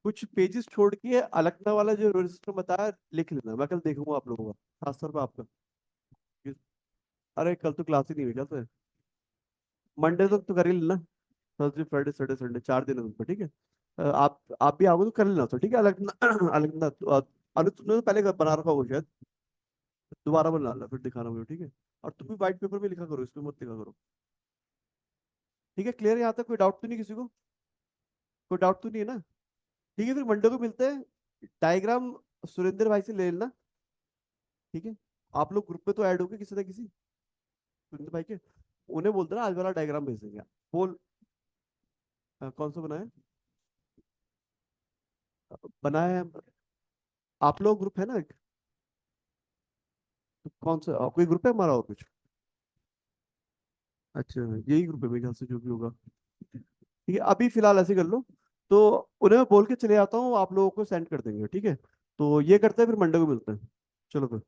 कुछ पेजेस छोड़ के अलकनंदा वाला जो रिवर सिस्टम बताया लिख लेना, मैं कल देखूंगा आप लोगों का, खासतौर पर आपका। अरे कल तो क्लास ही नहीं हुई, कल तो मंडे तक तो कर ही लेना, थर्सडे फ्राइडे सैटरडे संडे 4 दिन है उस पर, ठीक है। आप भी आओगे तो कर लेना, तो ठीक है। अलग अलग अनु तुमने तो पहले बना रखा होगा शायद, दोबारा बना ला फिर दिखाना मुझे, ठीक है। और तुम भी व्हाइट पेपर में लिखा करो, इसमें मत लिखा करो, ठीक है। क्लियर है यहाँ तक, कोई डाउट तो नहीं किसी को? कोई डाउट तो नहीं है ना? ठीक है, फिर मंडे को मिलते हैं। डायग्राम सुरेंद्र भाई से ले लेना, ठीक है। आप लोग ग्रुप में तो ऐड हो गए किसी ना किसी, सुरेंद्र भाई के, उन्हें बोल देना आज वाला डायग्राम भेज देंगे। बोल, कौन सा बनाया? बनाया है, आप लोग ग्रुप है ना एक? तो कौन सा कोई ग्रुप है हमारा और कुछ? अच्छा, यही ग्रुप है मेरे ख्याल से, जो भी होगा, ठीक है। अभी फिलहाल ऐसे कर लो, तो उन्हें मैं बोल के चले आता हूँ, आप लोगों को सेंड कर देंगे, ठीक है। तो ये करते हैं, फिर मंडे को मिलते हैं। चलो फिर।